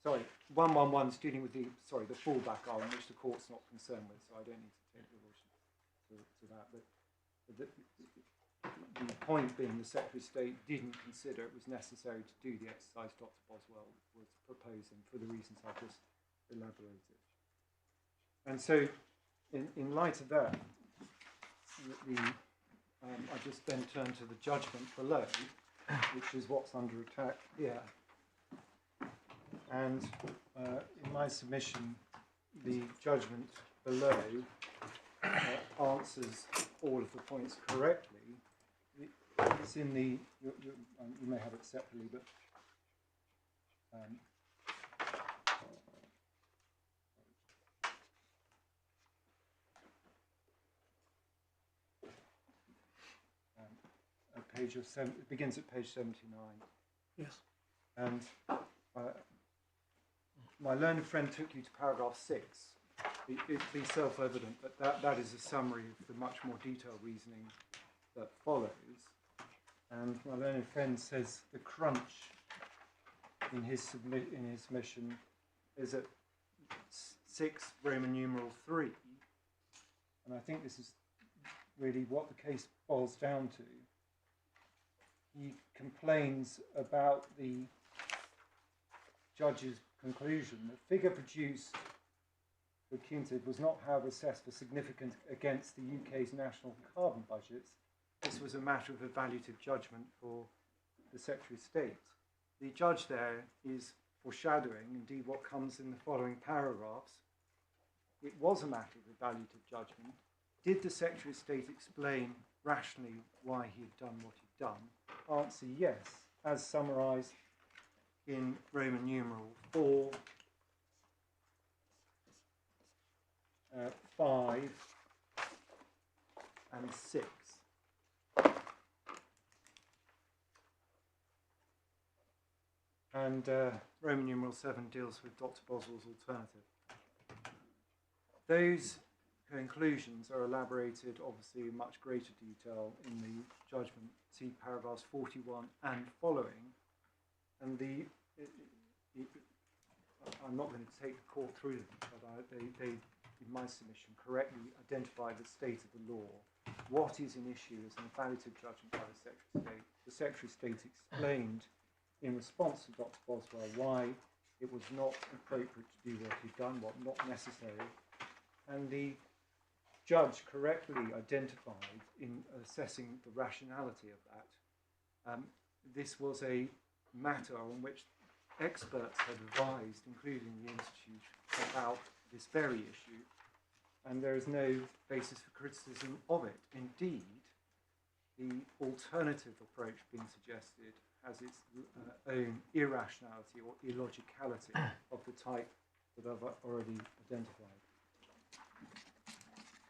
sorry, 111 is dealing with the fallback arm, which the court's not concerned with, so I don't need to take the relation to that. But the point being the Secretary of State didn't consider it was necessary to do the exercise Dr. Boswell was proposing for the reasons I've just elaborated. And so, in light of that, I just then turn to the judgment below, which is what's under attack here. And in my submission, the judgment below answers all of the points correctly. It's in the, you may have it separately, but page of it begins at page 79. Yes. And my learned friend took you to paragraph 6. It'd be self-evident, but that is a summary of the much more detailed reasoning that follows. And my learned friend says the crunch in his submission is at 6 Roman numeral 3. And I think this is really what the case boils down to. He complains about the judge's conclusion. The figure produced for cumulative was not, however, assessed for significance against the UK's national carbon budgets. This was a matter of evaluative judgment for the Secretary of State. the judge there is foreshadowing, indeed, what comes in the following paragraphs. It was a matter of evaluative judgment. Did the Secretary of State explain rationally why he had done what he'd done? Answer, yes, as summarised in Roman numeral 4, 5 and 6. And Roman numeral 7 deals with Dr. Boswell's alternative. Those conclusions are elaborated, obviously, in much greater detail in the judgment. See paragraphs 41 and following. And I'm not going to take the court through them, but they, in my submission, correctly identify the state of the law. What is an issue is an evaluative judgment by the Secretary of State. The Secretary of State explained in response to Dr. Boswell why it was not appropriate to do what he'd done, what not necessary, and the judge correctly identified in assessing the rationality of that. This was a matter on which experts had advised, including the Institute, about this very issue, and there is no basis for criticism of it. Indeed, the alternative approach being suggested has its own irrationality or illogicality of the type that I've already identified.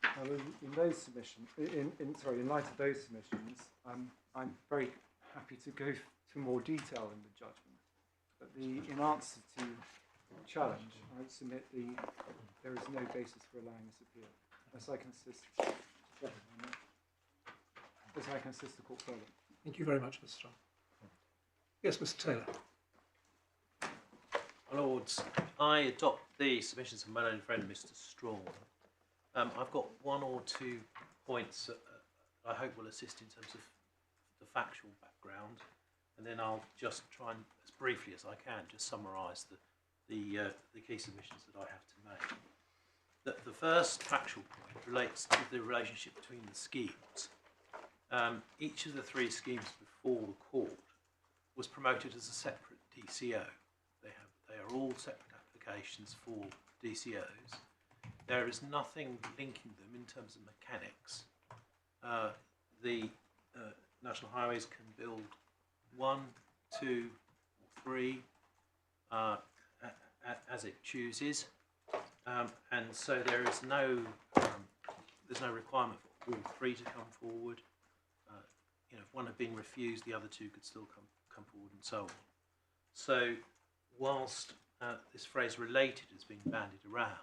Now, in those submissions, in light of those submissions, I'm very happy to go to more detail in the judgment. But in answer to the challenge, I would submit there is no basis for allowing this appeal, unless I can assist the court further. Thank you very much, Mr. Strong. Yes, Mr. Taylor. Lords, I adopt the submissions of my own friend, Mr. Strong. I've got one or two points that I hope will assist in terms of the factual background, and then I'll just try and, as briefly as I can, just summarise the key submissions that I have to make. The first factual point relates to the relationship between the schemes. Each of the three schemes before the court was promoted as a separate DCO. They are all separate applications for DCOs. There is nothing linking them in terms of mechanics. The National Highways can build 1, 2, or 3 as it chooses, and so there is there's no requirement for all three to come forward. If one had been refused, the other two could still come forward, and so on. So, whilst this phrase "related" has been bandied around,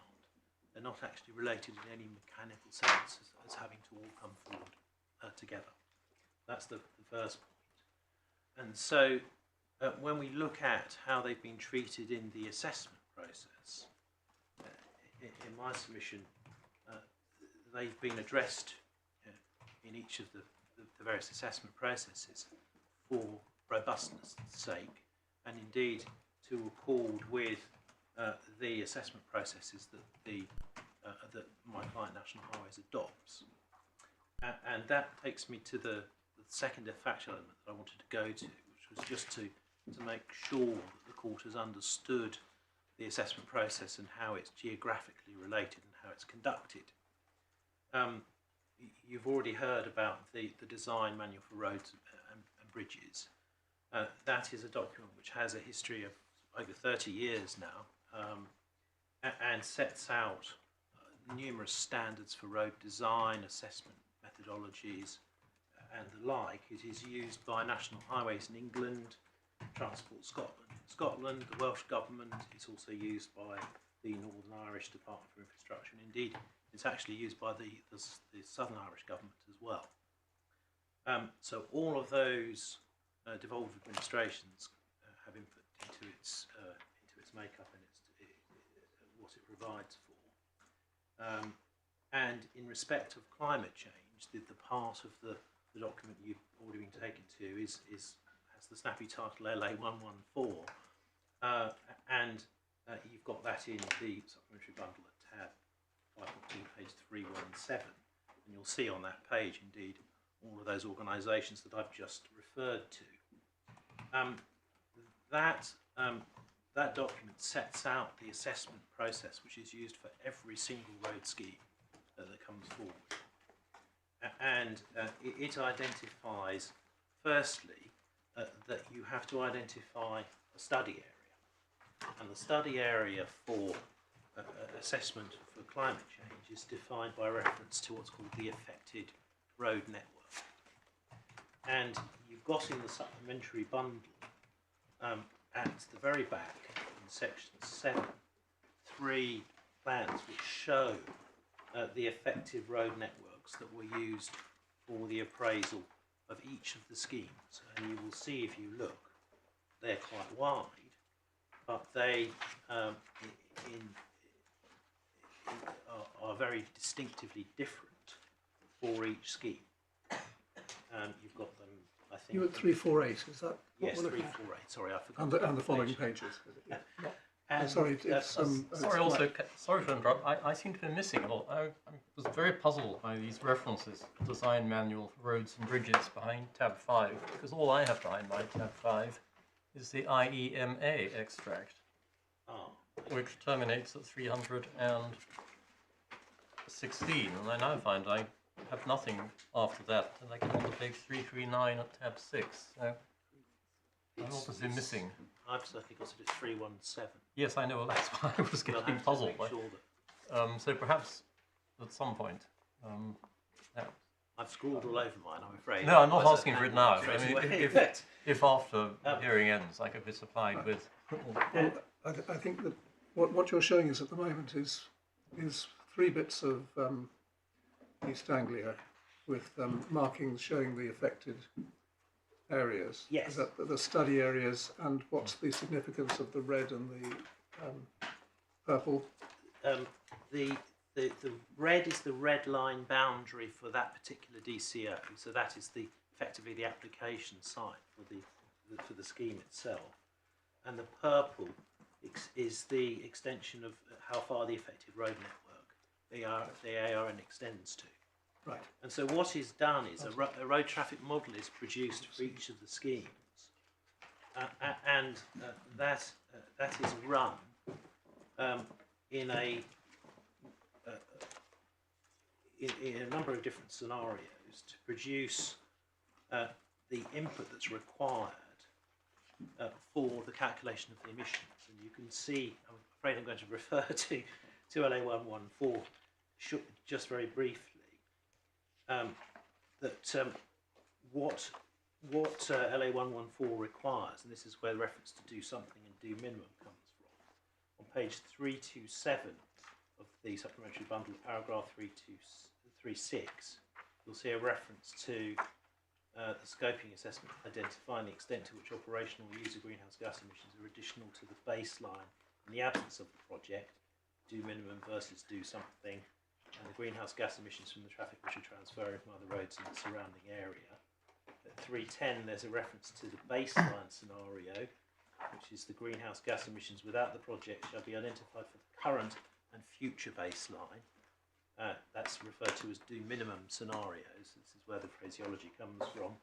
they're not actually related in any mechanical sense as having to all come forward together. That's the first point. And so, when we look at how they've been treated in the assessment process, in my submission, they've been addressed in each of the various assessment processes for robustness' sake, and indeed to accord with the assessment processes that my client National Highways adopts. And that takes me to the second factual element that I wanted to go to, which was just to make sure that the court has understood the assessment process and how it's geographically related and how it's conducted. You've already heard about the design manual for roads and bridges. That is a document which has a history of over 30 years now, and sets out numerous standards for road design, assessment methodologies, and the like. It is used by National Highways in England, Transport Scotland in Scotland, the Welsh Government. It's also used by the Northern Irish Department for Infrastructure, and indeed it's actually used by the Southern Irish Government as well. So all of those devolved administrations have input into its makeup and what it provides for. And in respect of climate change, the part of the document you've already been taken to has the snappy title LA 114, and you've got that in the supplementary bundle at tab 5.2, page 317, and you'll see on that page indeed all of those organisations that I've just referred to. that that document sets out the assessment process which is used for every single road scheme that comes forward. And it identifies, firstly, that you have to identify a study area. And the study area for assessment for climate change is defined by reference to what's called the affected road network. And you've got in the supplementary bundle, at the very back, in section 7, 3 plans which show the effective road networks that were used for the appraisal of each of the schemes. And you will see, if you look, they're quite wide, but they are very distinctively different for each scheme. You've got them, I think. You at 348, is that? Yes, what 348. Sorry, I forgot. And the following pages. Yeah. Sorry, it's sorry. Also, sorry to interrupt. I seem to be missing. Well, I was very puzzled by these references, design manual for roads and bridges behind tab 5, because all I have behind my tab 5 is the IEMA extract, which terminates at 316, and I now find I have nothing after that, and I get on to page 339 at tab 6. So I'm obviously missing. I've certainly got it at 317. Yes, I know. Well, that's why I was We'll getting have to puzzled. make sure that So perhaps at some point. Yeah. I've scrawled all over mine, I'm afraid. No, I'm not Otherwise asking I'd for it hand now. straight I mean, away. if after the hearing ends, I could be supplied with. Well, I think that what you're showing us at the moment is 3 bits of East Anglia with markings showing the affected areas. Yes. Is that the study areas, and what's the significance of the red and the purple? The red is the red line boundary for that particular DCO, so that is effectively the application site for the scheme itself, and the purple is the extension of how far the affected road network the ARN extends to. Right. And so what is done is a road traffic model is produced for each of the schemes, and that is run in a number of different scenarios to produce the input that's required for the calculation of the emissions. And you can see, I'm afraid I'm going to refer to LA114 just very briefly. What LA114 requires, and this is where the reference to do something and do minimum comes from. On page 327 of the supplementary bundle, paragraph 326, you'll see a reference to the scoping assessment identifying the extent to which operational use of greenhouse gas emissions are additional to the baseline in the absence of the project, do minimum versus do something, and the greenhouse gas emissions from the traffic which are transferring from other roads in the surrounding area. At 310, there's a reference to the baseline scenario, which is the greenhouse gas emissions without the project shall be identified for the current and future baseline. That's referred to as do minimum scenarios. This is where the phraseology comes from.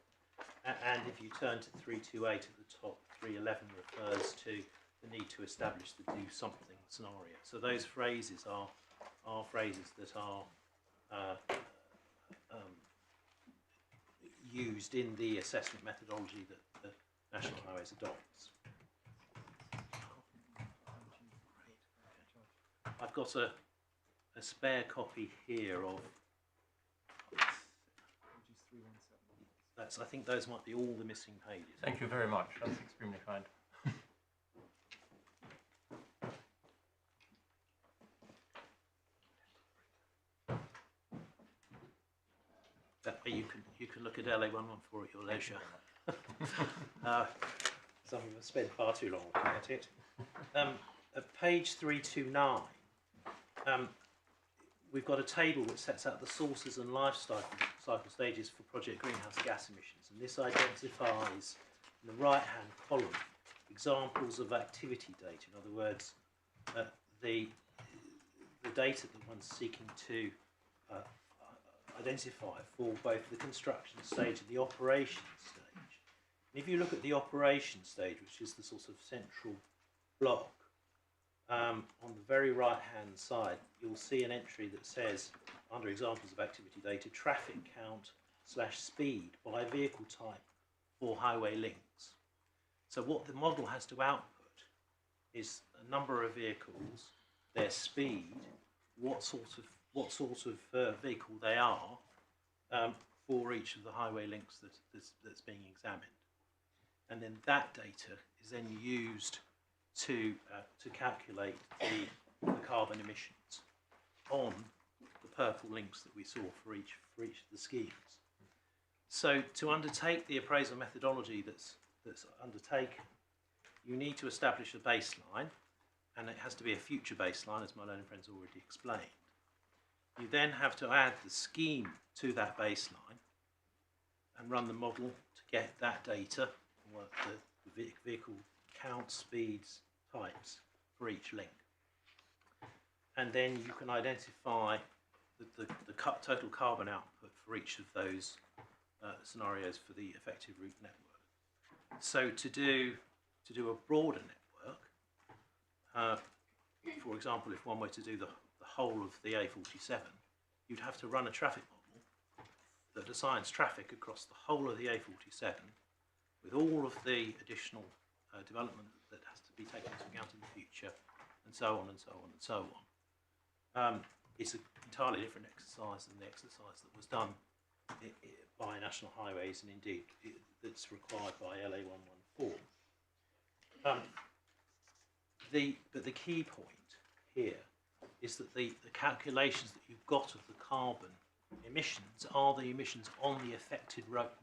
And if you turn to 328 at the top, 311 refers to the need to establish the do something scenario. So those phrases are phrases that are used in the assessment methodology that the National Highways adopts. I've got a spare copy here of. I think those might be all the missing pages. Thank you very much. That's extremely kind. You can look at LA114 at your leisure. Some of us spend far too long looking at it. At page 329, we've got a table which sets out the sources and life cycle stages for project greenhouse gas emissions, and this identifies in the right-hand column examples of activity data. In other words, the data that one's seeking to identify for both the construction stage and the operation stage If you look at the operation stage, which is the sort of central block, on the very right-hand side, you'll see an entry that says, under examples of activity data, traffic count / speed by vehicle type for highway links. So what the model has to output is a number of vehicles, their speed, what sort of vehicle they are, for each of the highway links that's being examined. And then that data is then used to calculate the carbon emissions on the purple links that we saw for each of the schemes. So to undertake the appraisal methodology that's undertaken, you need to establish a baseline, and it has to be a future baseline, as my learning friend's already explained. You then have to add the scheme to that baseline and run the model to get that data, work the vehicle count, speeds, types for each link. And then you can identify the total carbon output for each of those scenarios for the effective route network. So to do a broader network, for example, if one were to do the whole of the A47, you'd have to run a traffic model that assigns traffic across the whole of the A47 with all of the additional development that has to be taken into account in the future, and so on and so on and so on. It's an entirely different exercise than the exercise that was done by National Highways, and indeed that's required by LA 114. But the key point here is that the calculations that you've got of the carbon emissions are the emissions on the affected route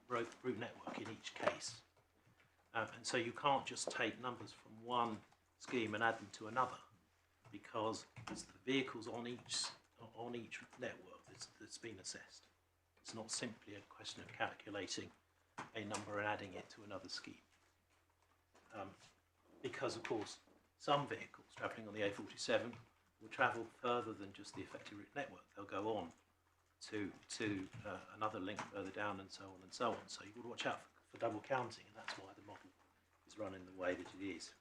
network in each case. And so you can't just take numbers from one scheme and add them to another, because it's the vehicles on each network that's been assessed. It's not simply a question of calculating a number and adding it to another scheme. Because, of course, some vehicles travelling on the A47 will travel further than just the effective route network. They'll go on to another link further down, and so on and so on. So you've got to watch out for double counting, and that's why the model is run in the way that it is.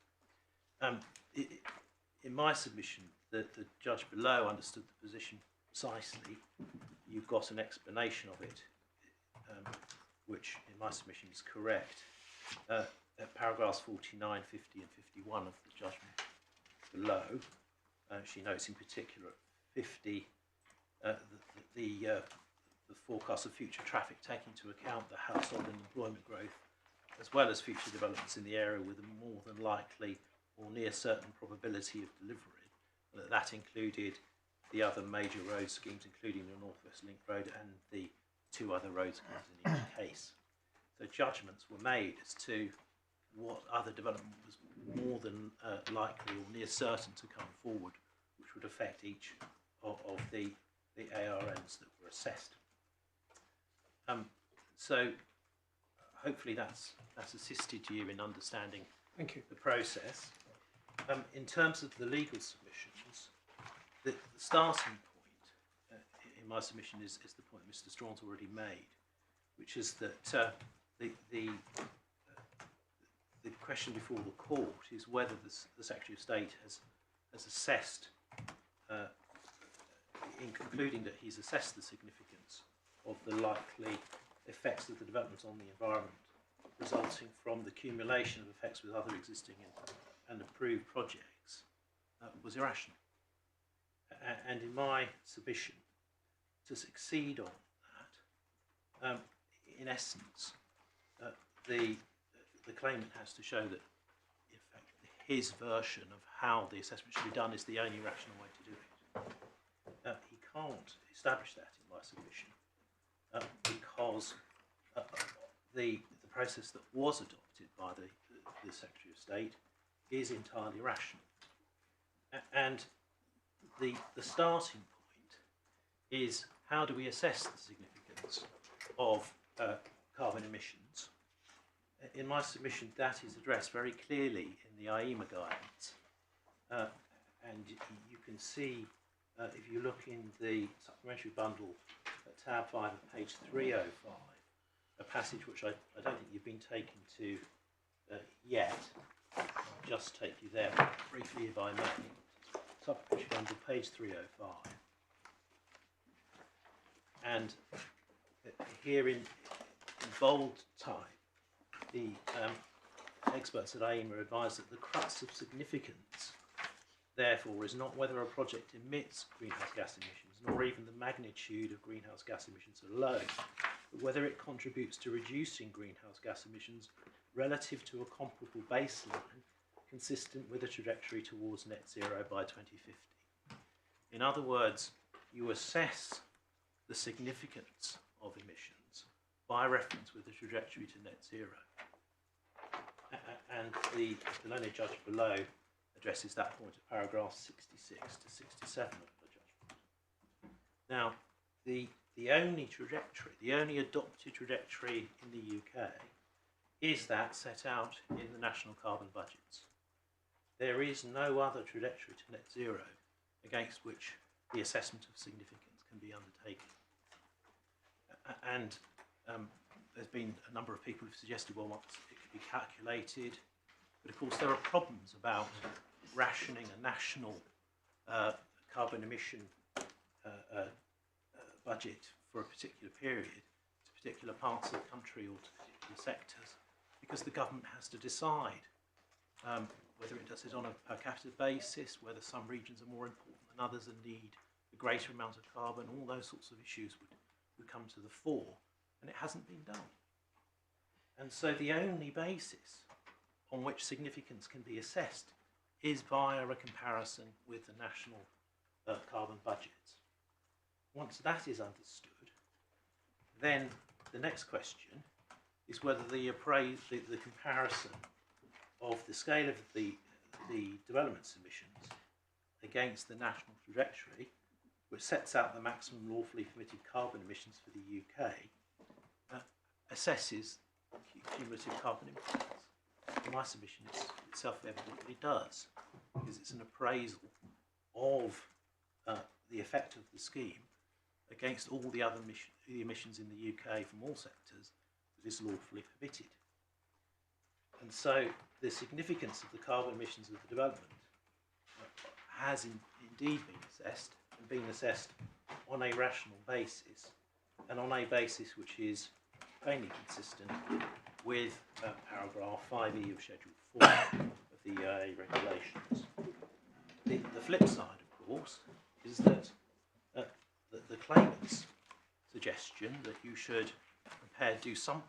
In my submission, the judge below understood the position precisely. You've got an explanation of it, which in my submission is correct. At paragraphs 49, 50 and 51 of the judgment below, she notes in particular at 50 the forecast of future traffic taking into account the household and employment growth, as well as future developments in the area with a more than likely or near certain probability of delivery. That included the other major road schemes, including the North West Link Road and the two other road schemes in each case. So judgments were made as to what other development was more than likely or near certain to come forward, which would affect each of the ARNs that were assessed. So hopefully that's assisted you in understanding Thank you. the process. In terms of the legal submissions, the starting point in my submission is the point Mr. Strawn's already made, which is that the question before the court is whether the Secretary of State has assessed, in concluding that he's assessed the significance of the likely effects of the developments on the environment resulting from the accumulation of effects with other existing and approved projects was irrational. And in my submission, to succeed on that, in essence, the claimant has to show that, in fact, his version of how the assessment should be done is the only rational way to do it. He can't establish that in my submission because the process that was adopted by the Secretary of State is entirely rational. And the starting point is, how do we assess the significance of carbon emissions? In my submission, that is addressed very clearly in the IEMA guidance. And you can see, if you look in the supplementary bundle at tab 5 at page 305, a passage which I don't think you've been taken to yet. I'll just take you there briefly, if I may. Top under page 305. And here in bold type, the experts at AIMA advise that the crux of significance, therefore, is not whether a project emits greenhouse gas emissions, nor even the magnitude of greenhouse gas emissions alone, but whether it contributes to reducing greenhouse gas emissions relative to a comparable baseline consistent with a trajectory towards net zero by 2050. In other words, you assess the significance of emissions by reference with the trajectory to net zero. And the learned judge below addresses that point at paragraphs 66 to 67 of the judgment. Now, the only trajectory, the only adopted trajectory in the UK is that set out in the national carbon budgets. There is no other trajectory to net zero against which the assessment of significance can be undertaken. And there's been a number of people who've suggested, well, it could be calculated, but of course there are problems about rationing a national carbon emission budget for a particular period to particular parts of the country or to particular sectors, because the government has to decide whether it does it on a per capita basis, whether some regions are more important than others and need a greater amount of carbon. All those sorts of issues would come to the fore, and it hasn't been done. And so the only basis on which significance can be assessed is via a comparison with the national carbon budgets. Once that is understood, then the next question is whether the comparison of the scale of the development emissions against the national trajectory, which sets out the maximum lawfully permitted carbon emissions for the UK, assesses cumulative carbon impacts. My submission it self-evidently does, because it's an appraisal of the effect of the scheme against all the other emissions in the UK from all sectors that is lawfully permitted. And so the significance of the carbon emissions of the development has indeed been assessed, and been assessed on a rational basis, and on a basis which is plainly consistent with paragraph 5E of Schedule 4 of the EIA regulations. The flip side, of course, is that the claimant's suggestion that you should do something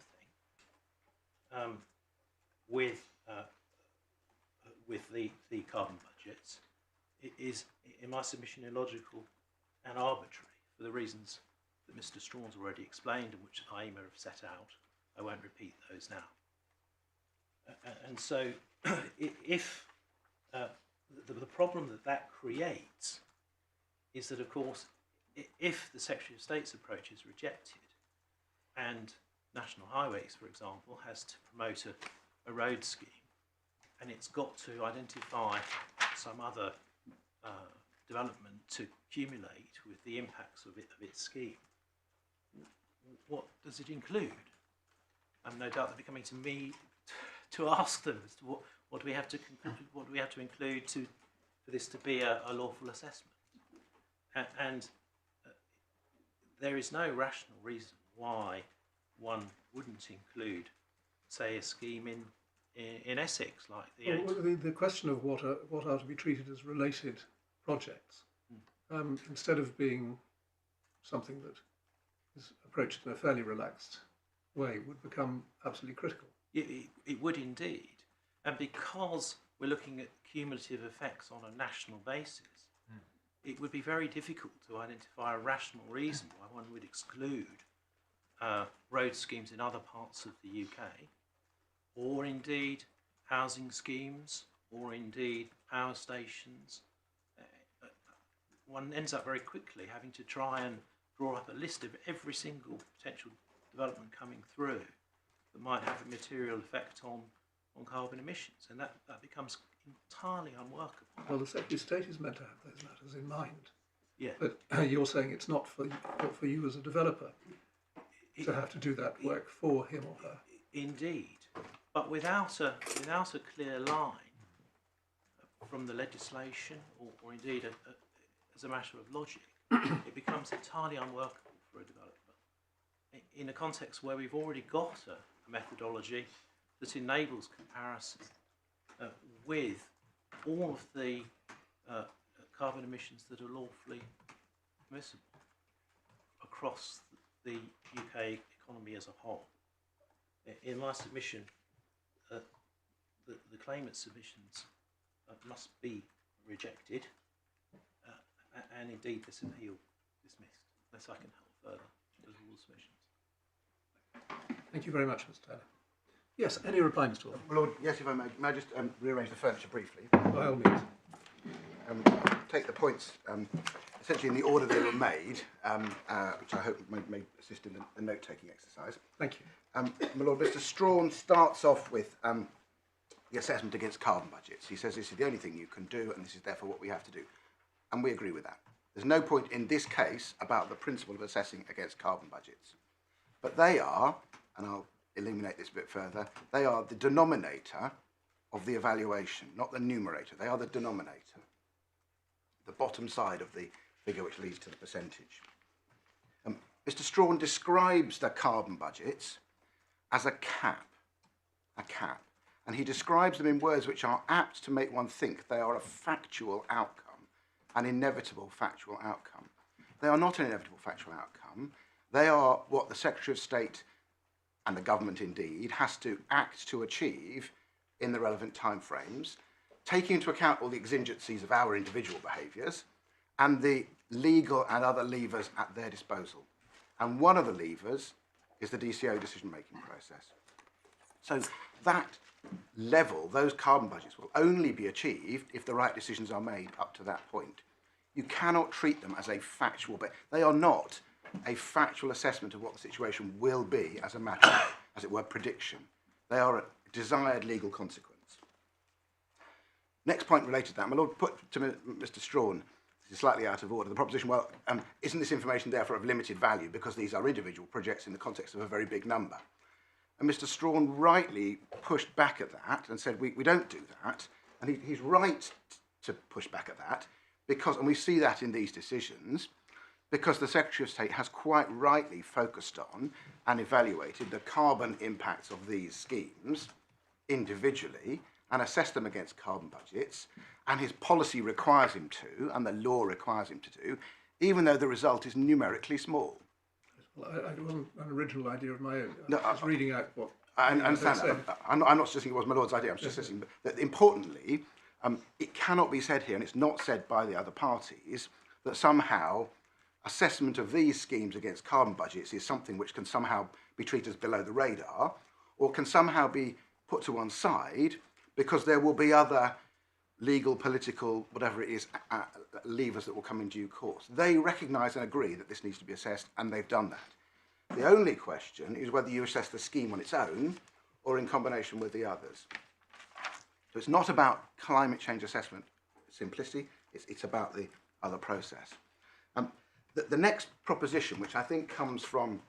with the carbon budgets is, in my submission, illogical and arbitrary for the reasons that Mr. Strawn's already explained and which AIMA have set out. I won't repeat those now. And so if the problem that creates is that, of course, if the Secretary of State's approach is rejected and National Highways, for example, has to promote a road scheme, and it's got to identify some other development to accumulate with the impacts of its scheme, what does it include? No doubt they'll be coming to me to ask them as to what do we have to include for this to be a lawful assessment, and there is no rational reason why one wouldn't include, say, a scheme in Essex like the question of what are to be treated as related projects, instead of being something that is approached in a fairly relaxed way, would become absolutely critical. It would indeed, and because we're looking at cumulative effects on a national basis, it would be very difficult to identify a rational reason why one would exclude road schemes in other parts of the UK, or indeed housing schemes, or indeed power stations. One ends up very quickly having to try and draw up a list of every single potential development coming through that might have a material effect on carbon emissions, and that becomes entirely unworkable. Well, the Secretary of State is meant to have those matters in mind. Yeah. But you're saying it's not for you as a developer. to have to do that work for him or her. Indeed, but without a clear line from the legislation, or indeed as a matter of logic, it becomes entirely unworkable for a developer. In a context where we've already got a methodology that enables comparison with all of the carbon emissions that are lawfully permissible across the UK economy as a whole. In my submission, the claimant's submissions must be rejected, and indeed this appeal dismissed, unless I can help further with all the submissions. Thank you very much, Mr. Taylor. Yes, any reply, Mr. Wolf? My Lord, yes, if I may I just rearrange the furniture briefly? By all means. Take the points essentially in the order they were made, which I hope may assist in the note-taking exercise. Thank you. My Lord, Mr. Strawn starts off with the assessment against carbon budgets. He says this is the only thing you can do, and this is therefore what we have to do. And we agree with that. There's no point in this case about the principle of assessing against carbon budgets. But they are, and I'll illuminate this a bit further, they are the denominator of the evaluation, not the numerator. They are the denominator, the bottom side of the figure which leads to the percentage. Mr. Strawn describes the carbon budgets as a cap, and he describes them in words which are apt to make one think they are a factual outcome, an inevitable factual outcome. They are not an inevitable factual outcome. They are what the Secretary of State, and the government indeed, has to act to achieve in the relevant timeframes, taking into account all the exigencies of our individual behaviours and the legal and other levers at their disposal. And one of the levers is the DCO decision-making process. So that level, those carbon budgets, will only be achieved if the right decisions are made up to that point. You cannot treat them as a factual, but they are not a factual assessment of what the situation will be as a matter of, as it were, prediction. They are a desired legal consequence. Next point related to that, my Lord put to Mr. Strawn, this is slightly out of order, the proposition, well, isn't this information therefore of limited value because these are individual projects in the context of a very big number? And Mr. Strawn rightly pushed back at that and said, we don't do that. And he's right to push back at that because, and we see that in these decisions, because the Secretary of State has quite rightly focused on and evaluated the carbon impacts of these schemes individually and assessed them against carbon budgets, and his policy requires him to, and the law requires him to do, even though the result is numerically small. Well, I wasn't an original idea of my own. No, I was reading out what... I understand that. I'm not suggesting it was my Lord's idea, I'm just suggesting that importantly, it cannot be said here, and it's not said by the other parties, that somehow assessment of these schemes against carbon budgets is something which can somehow be treated as below the radar, or can somehow be put to one side because there will be other legal, political, whatever it is, levers that will come in due course. They recognise and agree that this needs to be assessed, and they've done that. The only question is whether you assess the scheme on its own or in combination with the others. So it's not about climate change assessment simplicity, it's about the other process. The next proposition, which I think comes from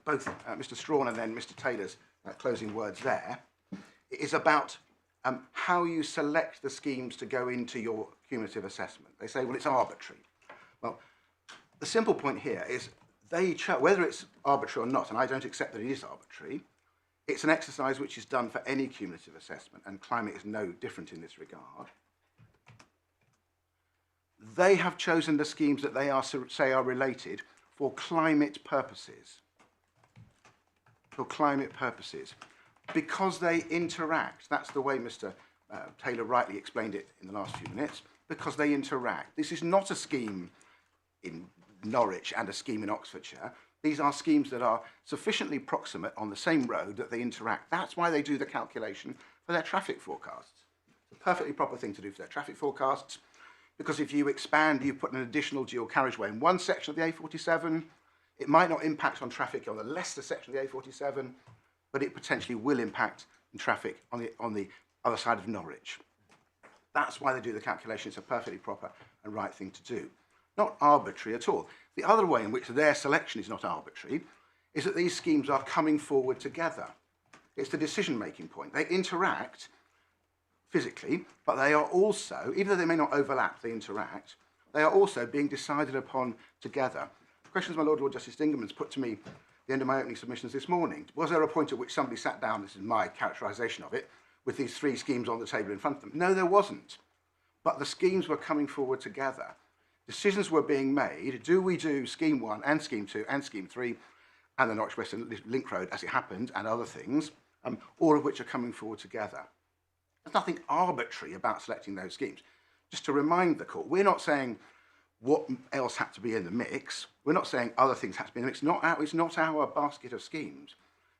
both Mr. Strawn and then Mr. Taylor's closing words there, is about how you select the schemes to go into your cumulative assessment. They say, well, it's arbitrary. Well, the simple point here is whether it's arbitrary or not, and I don't accept that it is arbitrary, it's an exercise which is done for any cumulative assessment, and climate is no different in this regard. They have chosen the schemes that they say are related for climate purposes. For climate purposes. Because they interact. That's the way Mr. Taylor rightly explained it in the last few minutes. Because they interact. This is not a scheme in Norwich and a scheme in Oxfordshire. These are schemes that are sufficiently proximate on the same road that they interact. That's why they do the calculation for their traffic forecasts. It's a perfectly proper thing to do for their traffic forecasts. Because if you expand, you put an additional dual carriageway in one section of the A47, it might not impact on traffic on the Leicester section of the A47, but it potentially will impact on traffic on the other side of Norwich. That's why they do the calculation. It's a perfectly proper and right thing to do. Not arbitrary at all. The other way in which their selection is not arbitrary is that these schemes are coming forward together. It's the decision-making point. They interact physically, but they are also, even though they may not overlap, they interact, they are also being decided upon together. Questions my Lord Justice Dingemans put to me at the end of my opening submissions this morning. Was there a point at which somebody sat down, this is my characterisation of it, with these three schemes on the table in front of them? No, there wasn't. But the schemes were coming forward together. Decisions were being made. Do we do Scheme 1 and Scheme 2 and Scheme 3 and the Norwich Western Link Road as it happened and other things, all of which are coming forward together? There's nothing arbitrary about selecting those schemes. Just to remind the court, we're not saying what else had to be in the mix. We're not saying other things had to be in the mix. It's not our basket of schemes.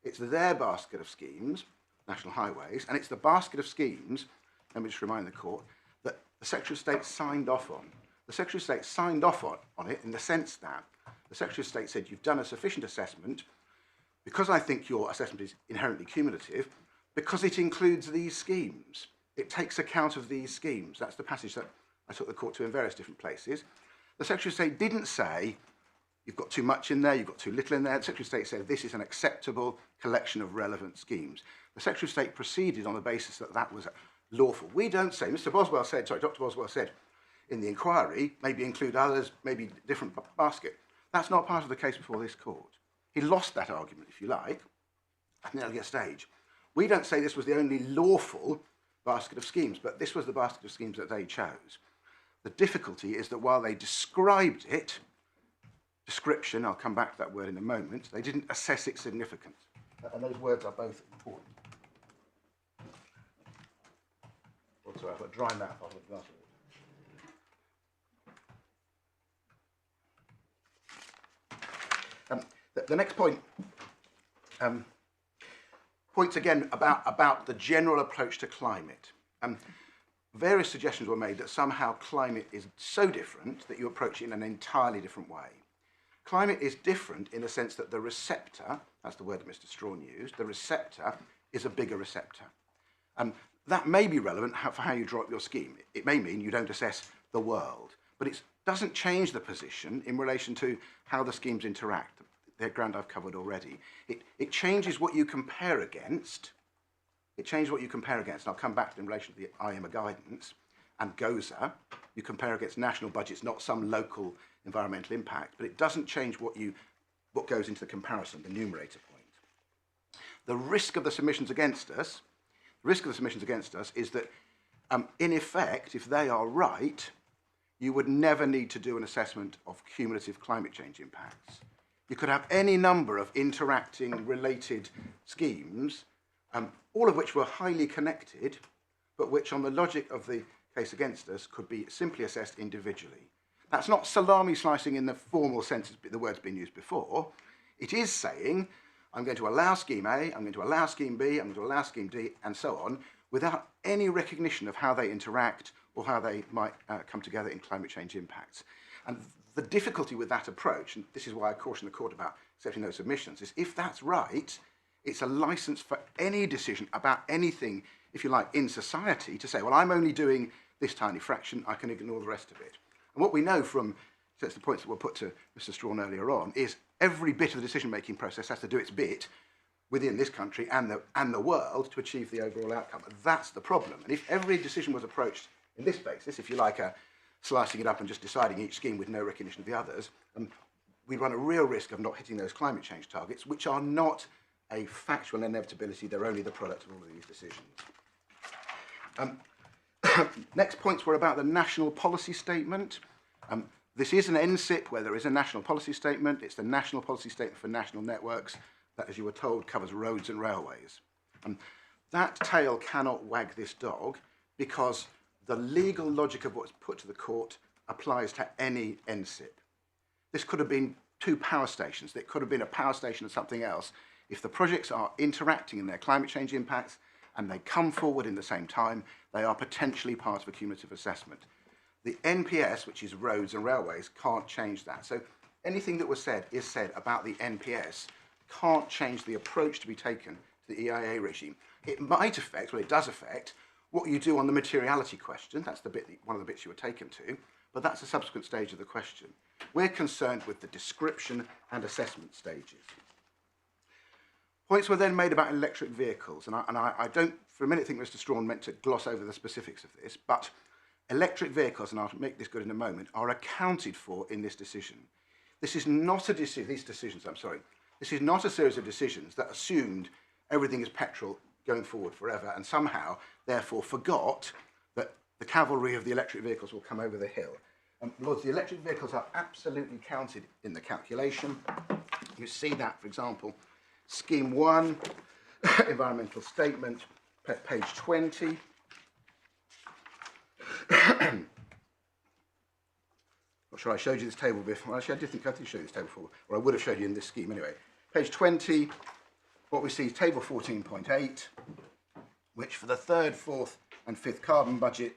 It's their basket of schemes, National Highways, and it's the basket of schemes, let me just remind the court, that the Secretary of State signed off on. The Secretary of State signed off on it in the sense that the Secretary of State said, you've done a sufficient assessment, because I think your assessment is inherently cumulative, because it includes these schemes. It takes account of these schemes. That's the passage that I took the court to in various different places. The Secretary of State didn't say, you've got too much in there, you've got too little in there. The Secretary of State said, this is an acceptable collection of relevant schemes. The Secretary of State proceeded on the basis that that was lawful. We don't say, Dr. Boswell said in the inquiry, maybe include others, maybe different basket. That's not part of the case before this court. He lost that argument, if you like, at an earlier stage. We don't say this was the only lawful basket of schemes, but this was the basket of schemes that they chose. The difficulty is that while they described it, description, I'll come back to that word in a moment, they didn't assess its significance. And those words are both important. Also, I've got to dry that bottle of glass of water. The next point points again about the general approach to climate. Various suggestions were made that somehow climate is so different that you approach it in an entirely different way. Climate is different in the sense that the receptor, that's the word that Mr. Strawn used, the receptor is a bigger receptor. That may be relevant for how you draw up your scheme. It may mean you don't assess the world, but it doesn't change the position in relation to how the schemes interact. The ground I've covered already. It changes what you compare against. It changes what you compare against, and I'll come back to it in relation to the IMA guidance and GOZA. You compare against national budgets, not some local environmental impact, but it doesn't change what goes into the comparison, the numerator point. The risk of the submissions against us, is that, in effect, if they are right, you would never need to do an assessment of cumulative climate change impacts. You could have any number of interacting related schemes, all of which were highly connected, but which on the logic of the case against us could be simply assessed individually. That's not salami slicing in the formal sense the word's been used before. It is saying, I'm going to allow scheme A, I'm going to allow scheme B, I'm going to allow scheme D, and so on, without any recognition of how they interact or how they might come together in climate change impacts. And the difficulty with that approach, and this is why I caution the court about accepting those submissions, is if that's right, it's a license for any decision about anything, if you like, in society to say, well, I'm only doing this tiny fraction, I can ignore the rest of it. And what we know from, that's the points that were put to Mr. Strawn earlier on, is every bit of the decision-making process has to do its bit within this country and the world to achieve the overall outcome. And that's the problem. And if every decision was approached in this basis, if you like, slicing it up and just deciding each scheme with no recognition of the others, we run a real risk of not hitting those climate change targets, which are not a factual inevitability, they're only the product of all of these decisions. Next points were about the national policy statement. This is an NSIP where there is a national policy statement. It's the national policy statement for national networks that, as you were told, covers roads and railways. That tail cannot wag this dog because the legal logic of what's put to the court applies to any NSIP. This could have been 2 power stations. It could have been a power station and something else. If the projects are interacting in their climate change impacts and they come forward in the same time, they are potentially part of a cumulative assessment. The NPS, which is roads and railways, can't change that. So anything that was said is said about the NPS can't change the approach to be taken to the EIA regime. It might affect, well, it does affect, what you do on the materiality question. That's the bit, one of the bits you were taken to, but that's a subsequent stage of the question. We're concerned with the description and assessment stages. Points were then made about electric vehicles, and I don't for a minute think Mr. Strawn meant to gloss over the specifics of this, but electric vehicles, and I'll make this good in a moment, are accounted for in this decision. This is not a this is not a series of decisions that assumed everything is petrol going forward forever and somehow, therefore, forgot that the cavalry of the electric vehicles will come over the hill. Lords, the electric vehicles are absolutely counted in the calculation. You see that, for example, Scheme 1, environmental statement, page 20. Not sure I showed you this table before. Actually, I did show you this table before, or I would have showed you in this scheme anyway. Page 20, what we see is table 14.8, which for the third, fourth, and fifth carbon budget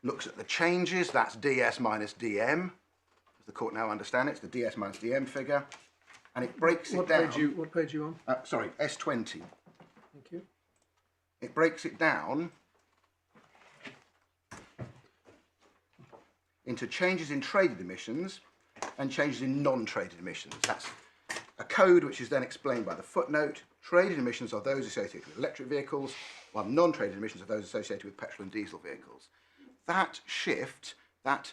looks at the changes. That's DS minus DM, as the court now understands it. It's the DS minus DM figure, and it breaks it down. What page are you on? Sorry, S20. Thank you. It breaks it down into changes in traded emissions and changes in non-traded emissions. That's a code which is then explained by the footnote. Traded emissions are those associated with electric vehicles, while non-traded emissions are those associated with petrol and diesel vehicles. That shift, that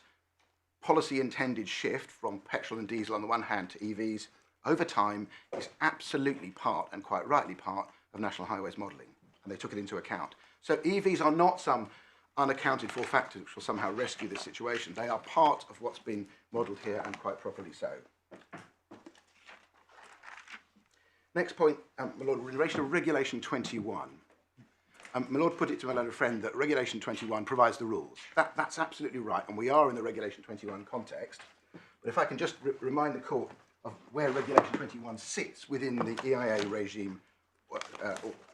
policy intended shift from petrol and diesel on the one hand to EVs over time is absolutely part, and quite rightly part, of National Highways modelling, and they took it into account. So EVs are not some unaccounted for factors which will somehow rescue this situation. They are part of what's been modelled here, and quite properly so. Next point, my Lord, in relation to Regulation 21. My Lord put it to my learned friend that Regulation 21 provides the rules. That's absolutely right, and we are in the Regulation 21 context. But if I can just remind the court of where Regulation 21 sits within the EIA regime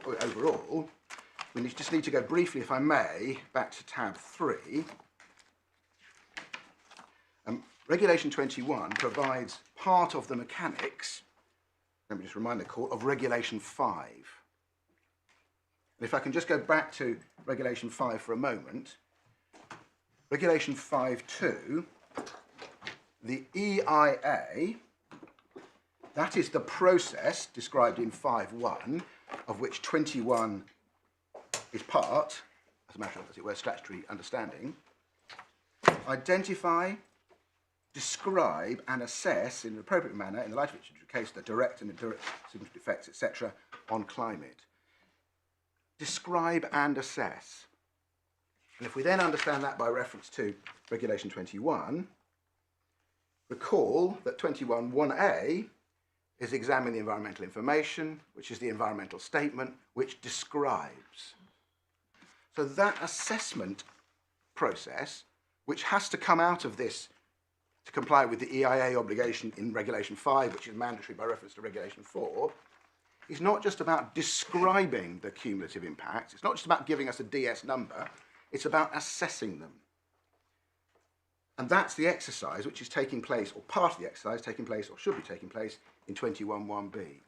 overall, we just need to go briefly, if I may, back to tab 3. Regulation 21 provides part of the mechanics, let me just remind the court, of Regulation 5. And if I can just go back to Regulation 5 for a moment, Regulation 5.2, the EIA, that is the process described in 5.1, of which 21 is part, as a matter of, as it were, statutory understanding. Identify, describe and assess in an appropriate manner, in the light of each case, the direct and indirect significant effects, etc., on climate. Describe and assess. And if we then understand that by reference to Regulation 21, recall that 21.1a is examine the environmental information, which is the environmental statement, which describes. So that assessment process, which has to come out of this to comply with the EIA obligation in Regulation 5, which is mandatory by reference to Regulation 4, is not just about describing the cumulative impacts. It's not just about giving us a DS number. It's about assessing them. And that's the exercise which is taking place, or part of the exercise taking place, or should be taking place, in 21.1b.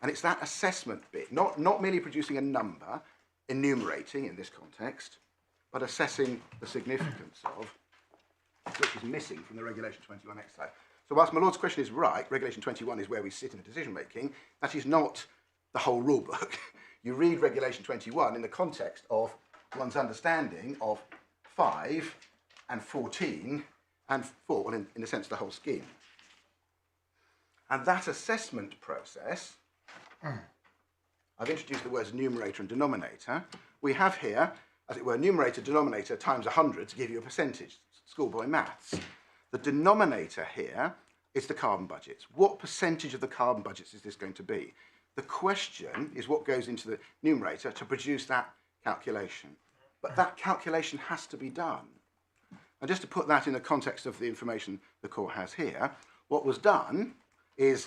And it's that assessment bit, not merely producing a number, enumerating in this context, but assessing the significance of, which is missing from the Regulation 21 exercise. So whilst my Lord's question is right, Regulation 21 is where we sit in the decision making, that is not the whole rule book. You read Regulation 21 in the context of one's understanding of 5 and 14 and 4, well, in a sense, the whole scheme. And that assessment process, I've introduced the words numerator and denominator. We have here, as it were, numerator, denominator times 100 to give you a percentage, schoolboy maths. The denominator here is the carbon budgets. What percentage of the carbon budgets is this going to be? The question is what goes into the numerator to produce that calculation. But that calculation has to be done. And just to put that in the context of the information the court has here, what was done is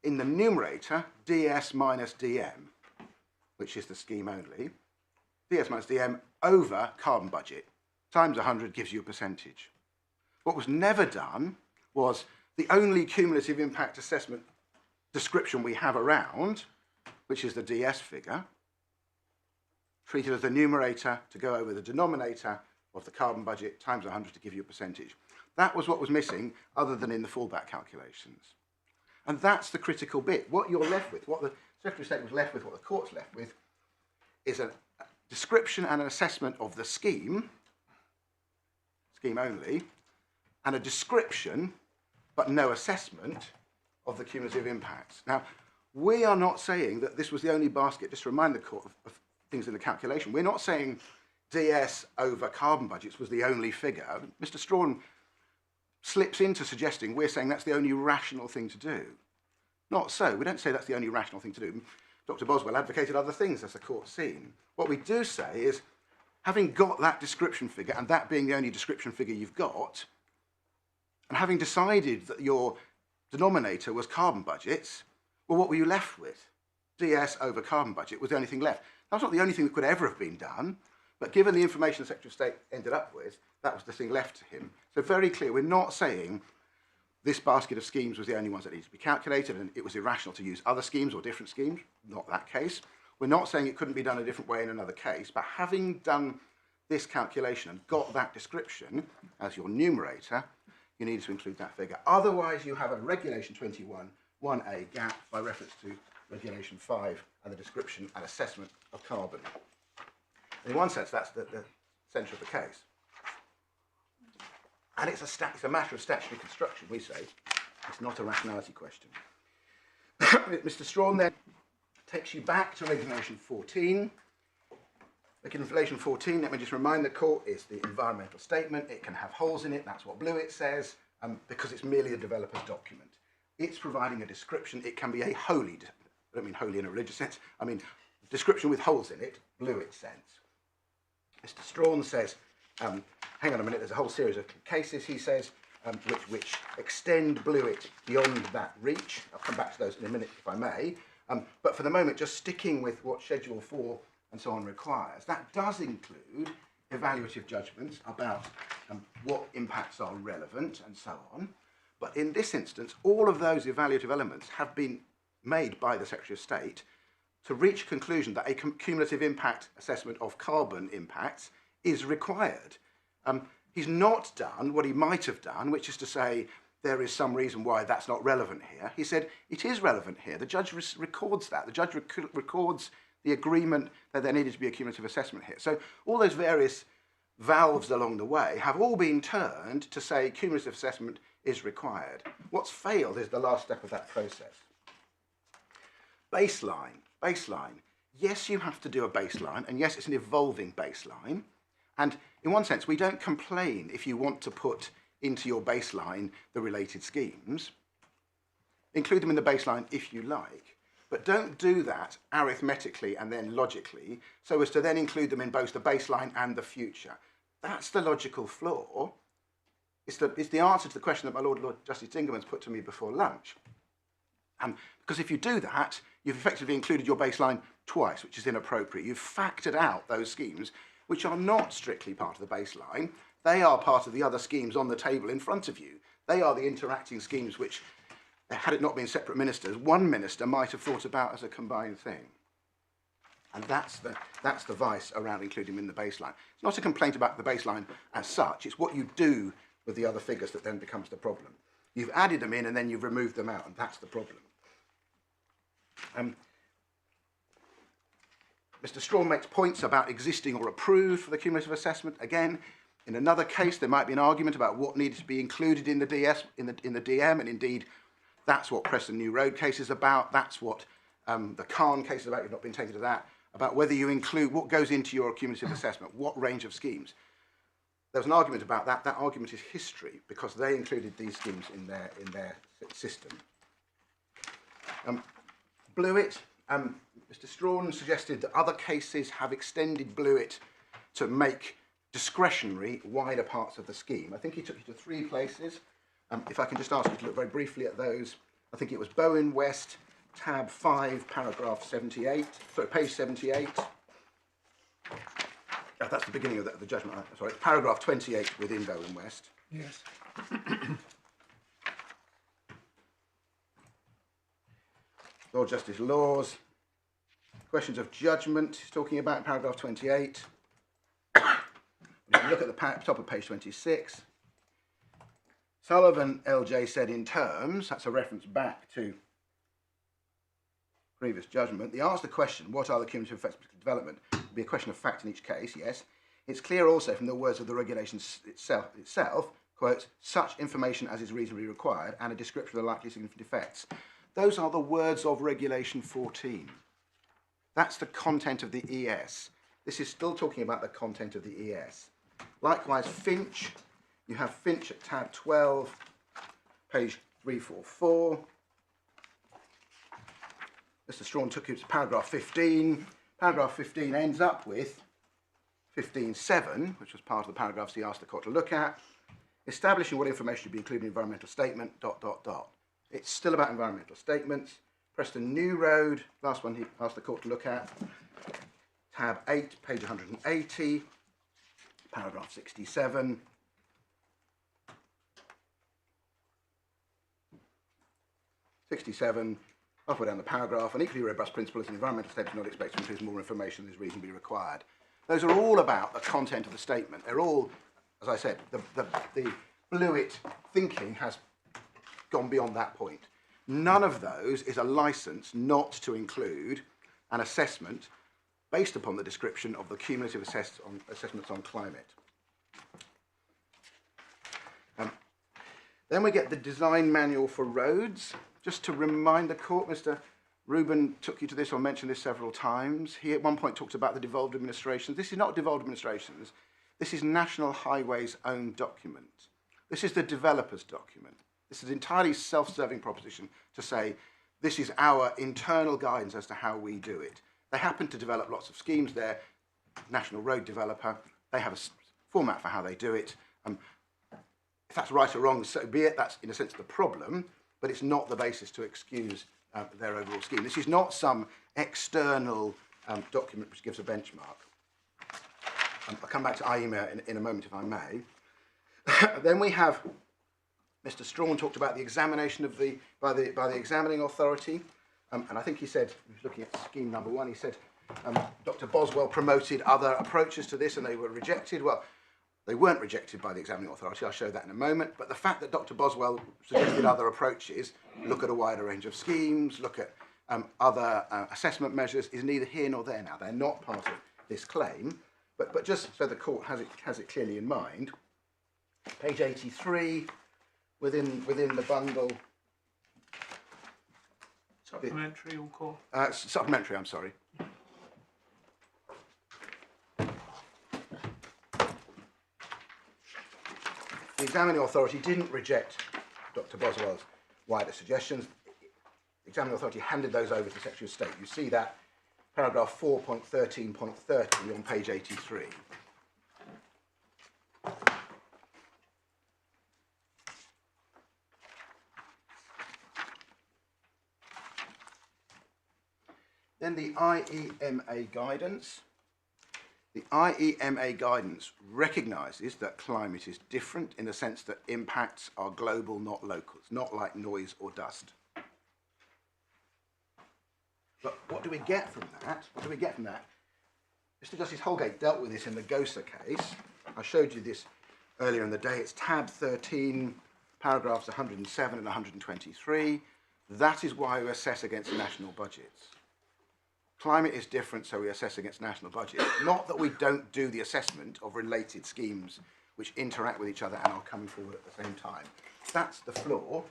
in the numerator, DS minus DM, which is the scheme only, DS minus DM over carbon budget, times 100 gives you a percentage. What was never done was the only cumulative impact assessment description we have around, which is the DS figure, treated as the numerator to go over the denominator of the carbon budget times 100 to give you a percentage. That was what was missing, other than in the fallback calculations. And that's the critical bit. What you're left with, what the Secretary of State was left with, what the court's left with, is a description and an assessment of the scheme only, and a description, but no assessment, of the cumulative impacts. Now, we are not saying that this was the only basket, just to remind the court of things in the calculation. We're not saying DS over carbon budgets was the only figure. Mr. Strawn slips into suggesting we're saying that's the only rational thing to do. Not so. We don't say that's the only rational thing to do. Dr. Boswell advocated other things, as the court's seen. What we do say is, having got that description figure, and that being the only description figure you've got, and having decided that your denominator was carbon budgets, well, what were you left with? DS over carbon budget was the only thing left. That's not the only thing that could ever have been done, but given the information the Secretary of State ended up with, that was the thing left to him. So very clear, we're not saying this basket of schemes was the only ones that needed to be calculated and it was irrational to use other schemes or different schemes. Not that case. We're not saying it couldn't be done a different way in another case, but having done this calculation and got that description as your numerator, you need to include that figure. Otherwise, you have a Regulation 21 1A gap by reference to Regulation 5 and the description and assessment of carbon. In one sense, that's the centre of the case. And it's a matter of statutory construction, we say. It's not a rationality question. Mr. Strawn then takes you back to Regulation 14. Regulation 14, let me just remind the court, is the environmental statement. It can have holes in it, that's what Blewett says, because it's merely a developer's document. It's providing a description. It can be a wholly, I don't mean wholly in a religious sense, I mean description with holes in it, Blewett's sense. Mr. Strawn says, hang on a minute, there's a whole series of cases, he says, which extend Blewett beyond that reach. I'll come back to those in a minute if I may. But for the moment, just sticking with what Schedule 4 and so on requires, that does include evaluative judgments about what impacts are relevant and so on. But in this instance, all of those evaluative elements have been made by the Secretary of State to reach a conclusion that a cumulative impact assessment of carbon impacts is required. He's not done what he might have done, which is to say there is some reason why that's not relevant here. He said it is relevant here. The judge records that. The judge records the agreement that there needed to be a cumulative assessment here. So all those various valves along the way have all been turned to say cumulative assessment is required. What's failed is the last step of that process. Baseline. Yes, you have to do a baseline, and yes, it's an evolving baseline. And in one sense, we don't complain if you want to put into your baseline the related schemes. Include them in the baseline if you like, but don't do that arithmetically and then logically so as to then include them in both the baseline and the future. That's the logical flaw. It's the answer to the question that my Lord Justice Dingemans put to me before lunch. Because if you do that, you've effectively included your baseline twice, which is inappropriate. You've factored out those schemes which are not strictly part of the baseline. They are part of the other schemes on the table in front of you. They are the interacting schemes which, had it not been separate ministers, one minister might have thought about as a combined thing. And that's the vice around including them in the baseline. It's not a complaint about the baseline as such, it's what you do with the other figures that then becomes the problem. You've added them in and then you've removed them out, and that's the problem. Mr. Strawn makes points about existing or approved for the cumulative assessment. Again, in another case, there might be an argument about what needed to be included in the DS, in the DM, and indeed, that's what Preston New Road case is about. That's what the Khan case is about. You've not been taken to that. About whether you include what goes into your cumulative assessment, what range of schemes. There's an argument about that. That argument is history because they included these schemes in their system. Blewett. Mr. Strawn suggested that other cases have extended Blewett to make discretionary wider parts of the scheme. I think he took you to 3 places. If I can just ask you to look very briefly at those. I think it was Bowen West, tab 5, paragraph 78, sorry, page 78. That's the beginning of the judgment. Sorry, paragraph 28 within Bowen West. Yes. Lord Justice Laws. Questions of judgment, he's talking about paragraph 28. You can look at the top of page 26. Sullivan LJ said in terms, that's a reference back to previous judgment, the answer to the question, what are the cumulative effects of development, would be a question of fact in each case, yes. It's clear also from the words of the regulation itself, quote, such information as is reasonably required and a description of the likely significant effects. Those are the words of Regulation 14. That's the content of the ES. This is still talking about the content of the ES. Likewise, Finch, you have Finch at tab 12, page 344. Mr. Strawn took it to paragraph 15. Paragraph 15 ends up with 15.7, which was part of the paragraphs he asked the court to look at, establishing what information should be included in the environmental statement, ... It's still about environmental statements. Preston New Road, last one he asked the court to look at, tab 8, page 180, paragraph 67. Halfway down the paragraph, an equally robust principle is an environmental statement not expected to include more information than is reasonably required. Those are all about the content of the statement. They're all, as I said, the fluid thinking has gone beyond that point. None of those is a license not to include an assessment based upon the description of the cumulative assessments on climate. Then we get the design manual for roads. Just to remind the court, Mr. Rubin took you to this or mentioned this several times. He at one point talked about the devolved administrations. This is not devolved administrations. This is National Highways' own document. This is the developer's document. This is an entirely self-serving proposition to say, this is our internal guidance as to how we do it. They happen to develop lots of schemes. They're national road developer. They have a format for how they do it. If that's right or wrong, so be it. That's, in a sense, the problem, but it's not the basis to excuse their overall scheme. This is not some external document which gives a benchmark. I'll come back to IEMA in a moment, if I may. Then we have Mr. Strawn talked about the examination of by the examining authority, and I think he said, he was looking at scheme number 1, he said Dr. Boswell promoted other approaches to this and they were rejected. Well, they weren't rejected by the examining authority, I'll show that in a moment, but the fact that Dr. Boswell suggested other approaches, look at a wider range of schemes, look at other assessment measures, is neither here nor there now. They're not part of this claim, but just so the court has it clearly in mind, page 83, within the bundle. Supplementary or core? Supplementary, I'm sorry. The examining authority didn't reject Dr. Boswell's wider suggestions. The examining authority handed those over to the Secretary of State. You see that paragraph 4.13.30 on page 83. Then the IEMA guidance. The IEMA guidance recognises that climate is different in the sense that impacts are global, not local. It's not like noise or dust. But what do we get from that? Mr. Justice Holgate dealt with this in the Gosa case. I showed you this earlier in the day. It's tab 13, paragraphs 107 and 123. That is why we assess against national budgets. Climate is different, so we assess against national budgets. Not that we don't do the assessment of related schemes which interact with each other and are coming forward at the same time. That's the flaw.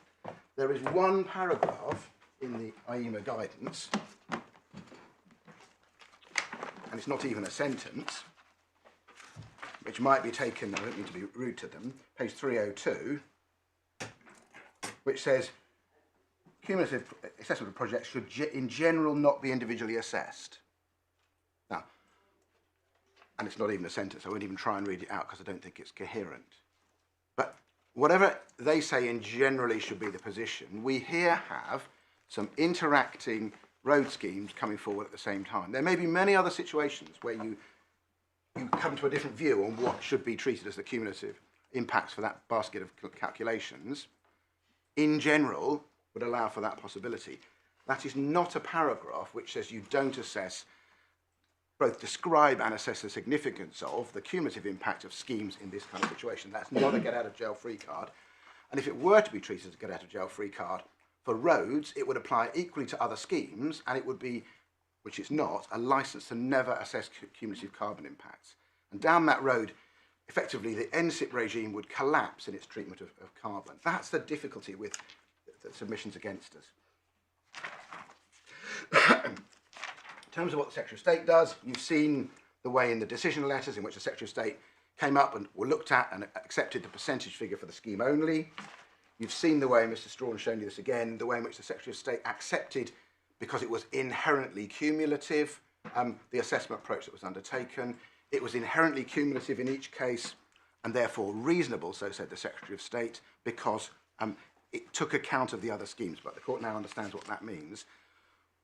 There is one paragraph in the IEMA guidance, and it's not even a sentence, which might be taken, I don't mean to be rude to them, page 302, which says, cumulative assessment of projects should in general not be individually assessed. Now, and it's not even a sentence, I won't even try and read it out because I don't think it's coherent. But whatever they say in generally should be the position, we here have some interacting road schemes coming forward at the same time. There may be many other situations where you come to a different view on what should be treated as the cumulative impacts for that basket of calculations. In general, would allow for that possibility. That is not a paragraph which says you don't assess, both describe and assess the significance of the cumulative impact of schemes in this kind of situation. That's not a get out of jail free card. And if it were to be treated as a get out of jail free card for roads, it would apply equally to other schemes, and it would be, which it's not, a licence to never assess cumulative carbon impacts. And down that road, effectively, the NSIP regime would collapse in its treatment of carbon. That's the difficulty with the submissions against us. In terms of what the Secretary of State does, you've seen the way in the decision letters in which the Secretary of State came up and were looked at and accepted the percentage figure for the scheme only. You've seen the way, Mr. Strawn has shown you this again, the way in which the Secretary of State accepted, because it was inherently cumulative, the assessment approach that was undertaken. It was inherently cumulative in each case and therefore reasonable, so said the Secretary of State, because it took account of the other schemes, but the court now understands what that means.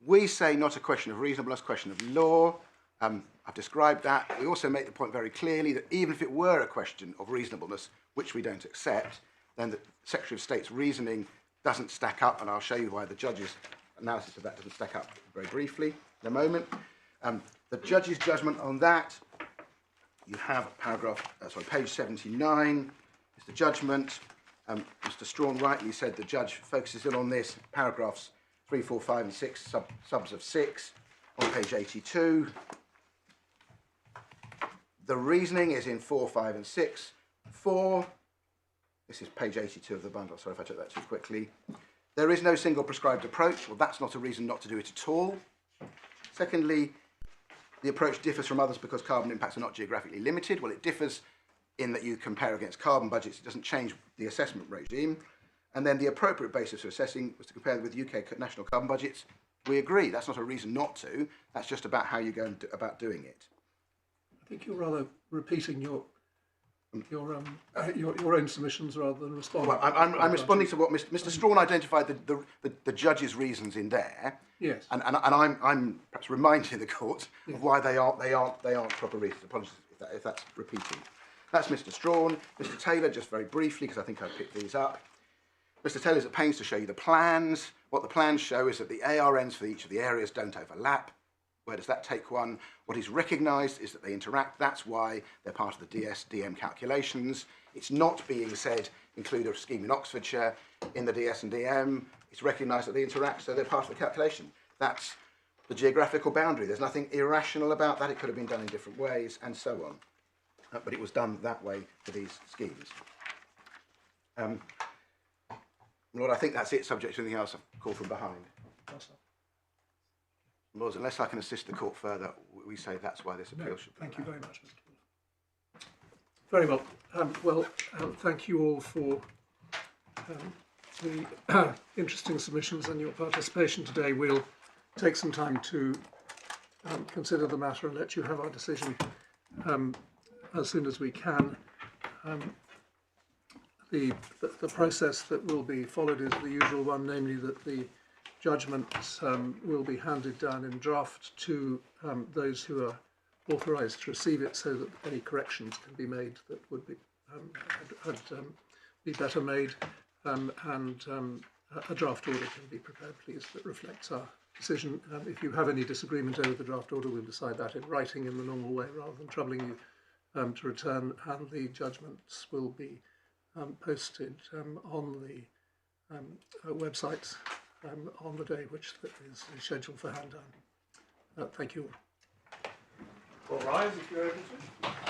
We say not a question of reasonableness, question of law. I've described that. We also make the point very clearly that even if it were a question of reasonableness, which we don't accept, then the Secretary of State's reasoning doesn't stack up, and I'll show you why the judge's analysis of that doesn't stack up very briefly in a moment. The judge's judgment on that, you have page 79 is the judgment. Mr. Strawn rightly said the judge focuses in on this, paragraphs 3, 4, 5 and 6, subs of 6 on page 82. The reasoning is in 4, 5 and 6. 4, this is page 82 of the bundle, sorry if I took that too quickly. There is no single prescribed approach. Well, that's not a reason not to do it at all. Secondly, the approach differs from others because carbon impacts are not geographically limited. Well, it differs in that you compare against carbon budgets. It doesn't change the assessment regime. And then the appropriate basis for assessing was to compare with UK national carbon budgets. We agree. That's not a reason not to. That's just about how you go about doing it. I think you're rather repeating your own submissions rather than responding. Well, I'm responding to what Mr. Strawn identified the judge's reasons in there. Yes. And I'm perhaps reminding the court of why they aren't proper reasons. Apologies if that's repeating. That's Mr. Strawn. Mr. Taylor, just very briefly, because I think I picked these up. Mr. Taylor's at pains to show you the plans. What the plans show is that the ARNs for each of the areas don't overlap. Where does that take one? What is recognised is that they interact. That's why they're part of the DS-DM calculations. It's not being said include a scheme in Oxfordshire in the DS and DM. It's recognised that they interact, so they're part of the calculation. That's the geographical boundary. There's nothing irrational about that. It could have been done in different ways, and so on. But it was done that way for these schemes. Lord, I think that's it, subject to anything else I've called from behind. Lords, unless I can assist the court further, we say that's why this appeal should be Thank you very much, Mr. Wolf. Very well. Thank you all for the interesting submissions and your participation today. We'll take some time to consider the matter and let you have our decision as soon as we can. The process that will be followed is the usual one, namely that the judgments will be handed down in draft to those who are authorised to receive it, so that any corrections can be made that would be be better made, and a draft order can be prepared, please, that reflects our decision. If you have any disagreement over the draft order, we'll decide that in writing in the normal way, rather than troubling you to return, and the judgments will be posted on the website on the day which is scheduled for hand down. Thank you all. All rise if you're able to.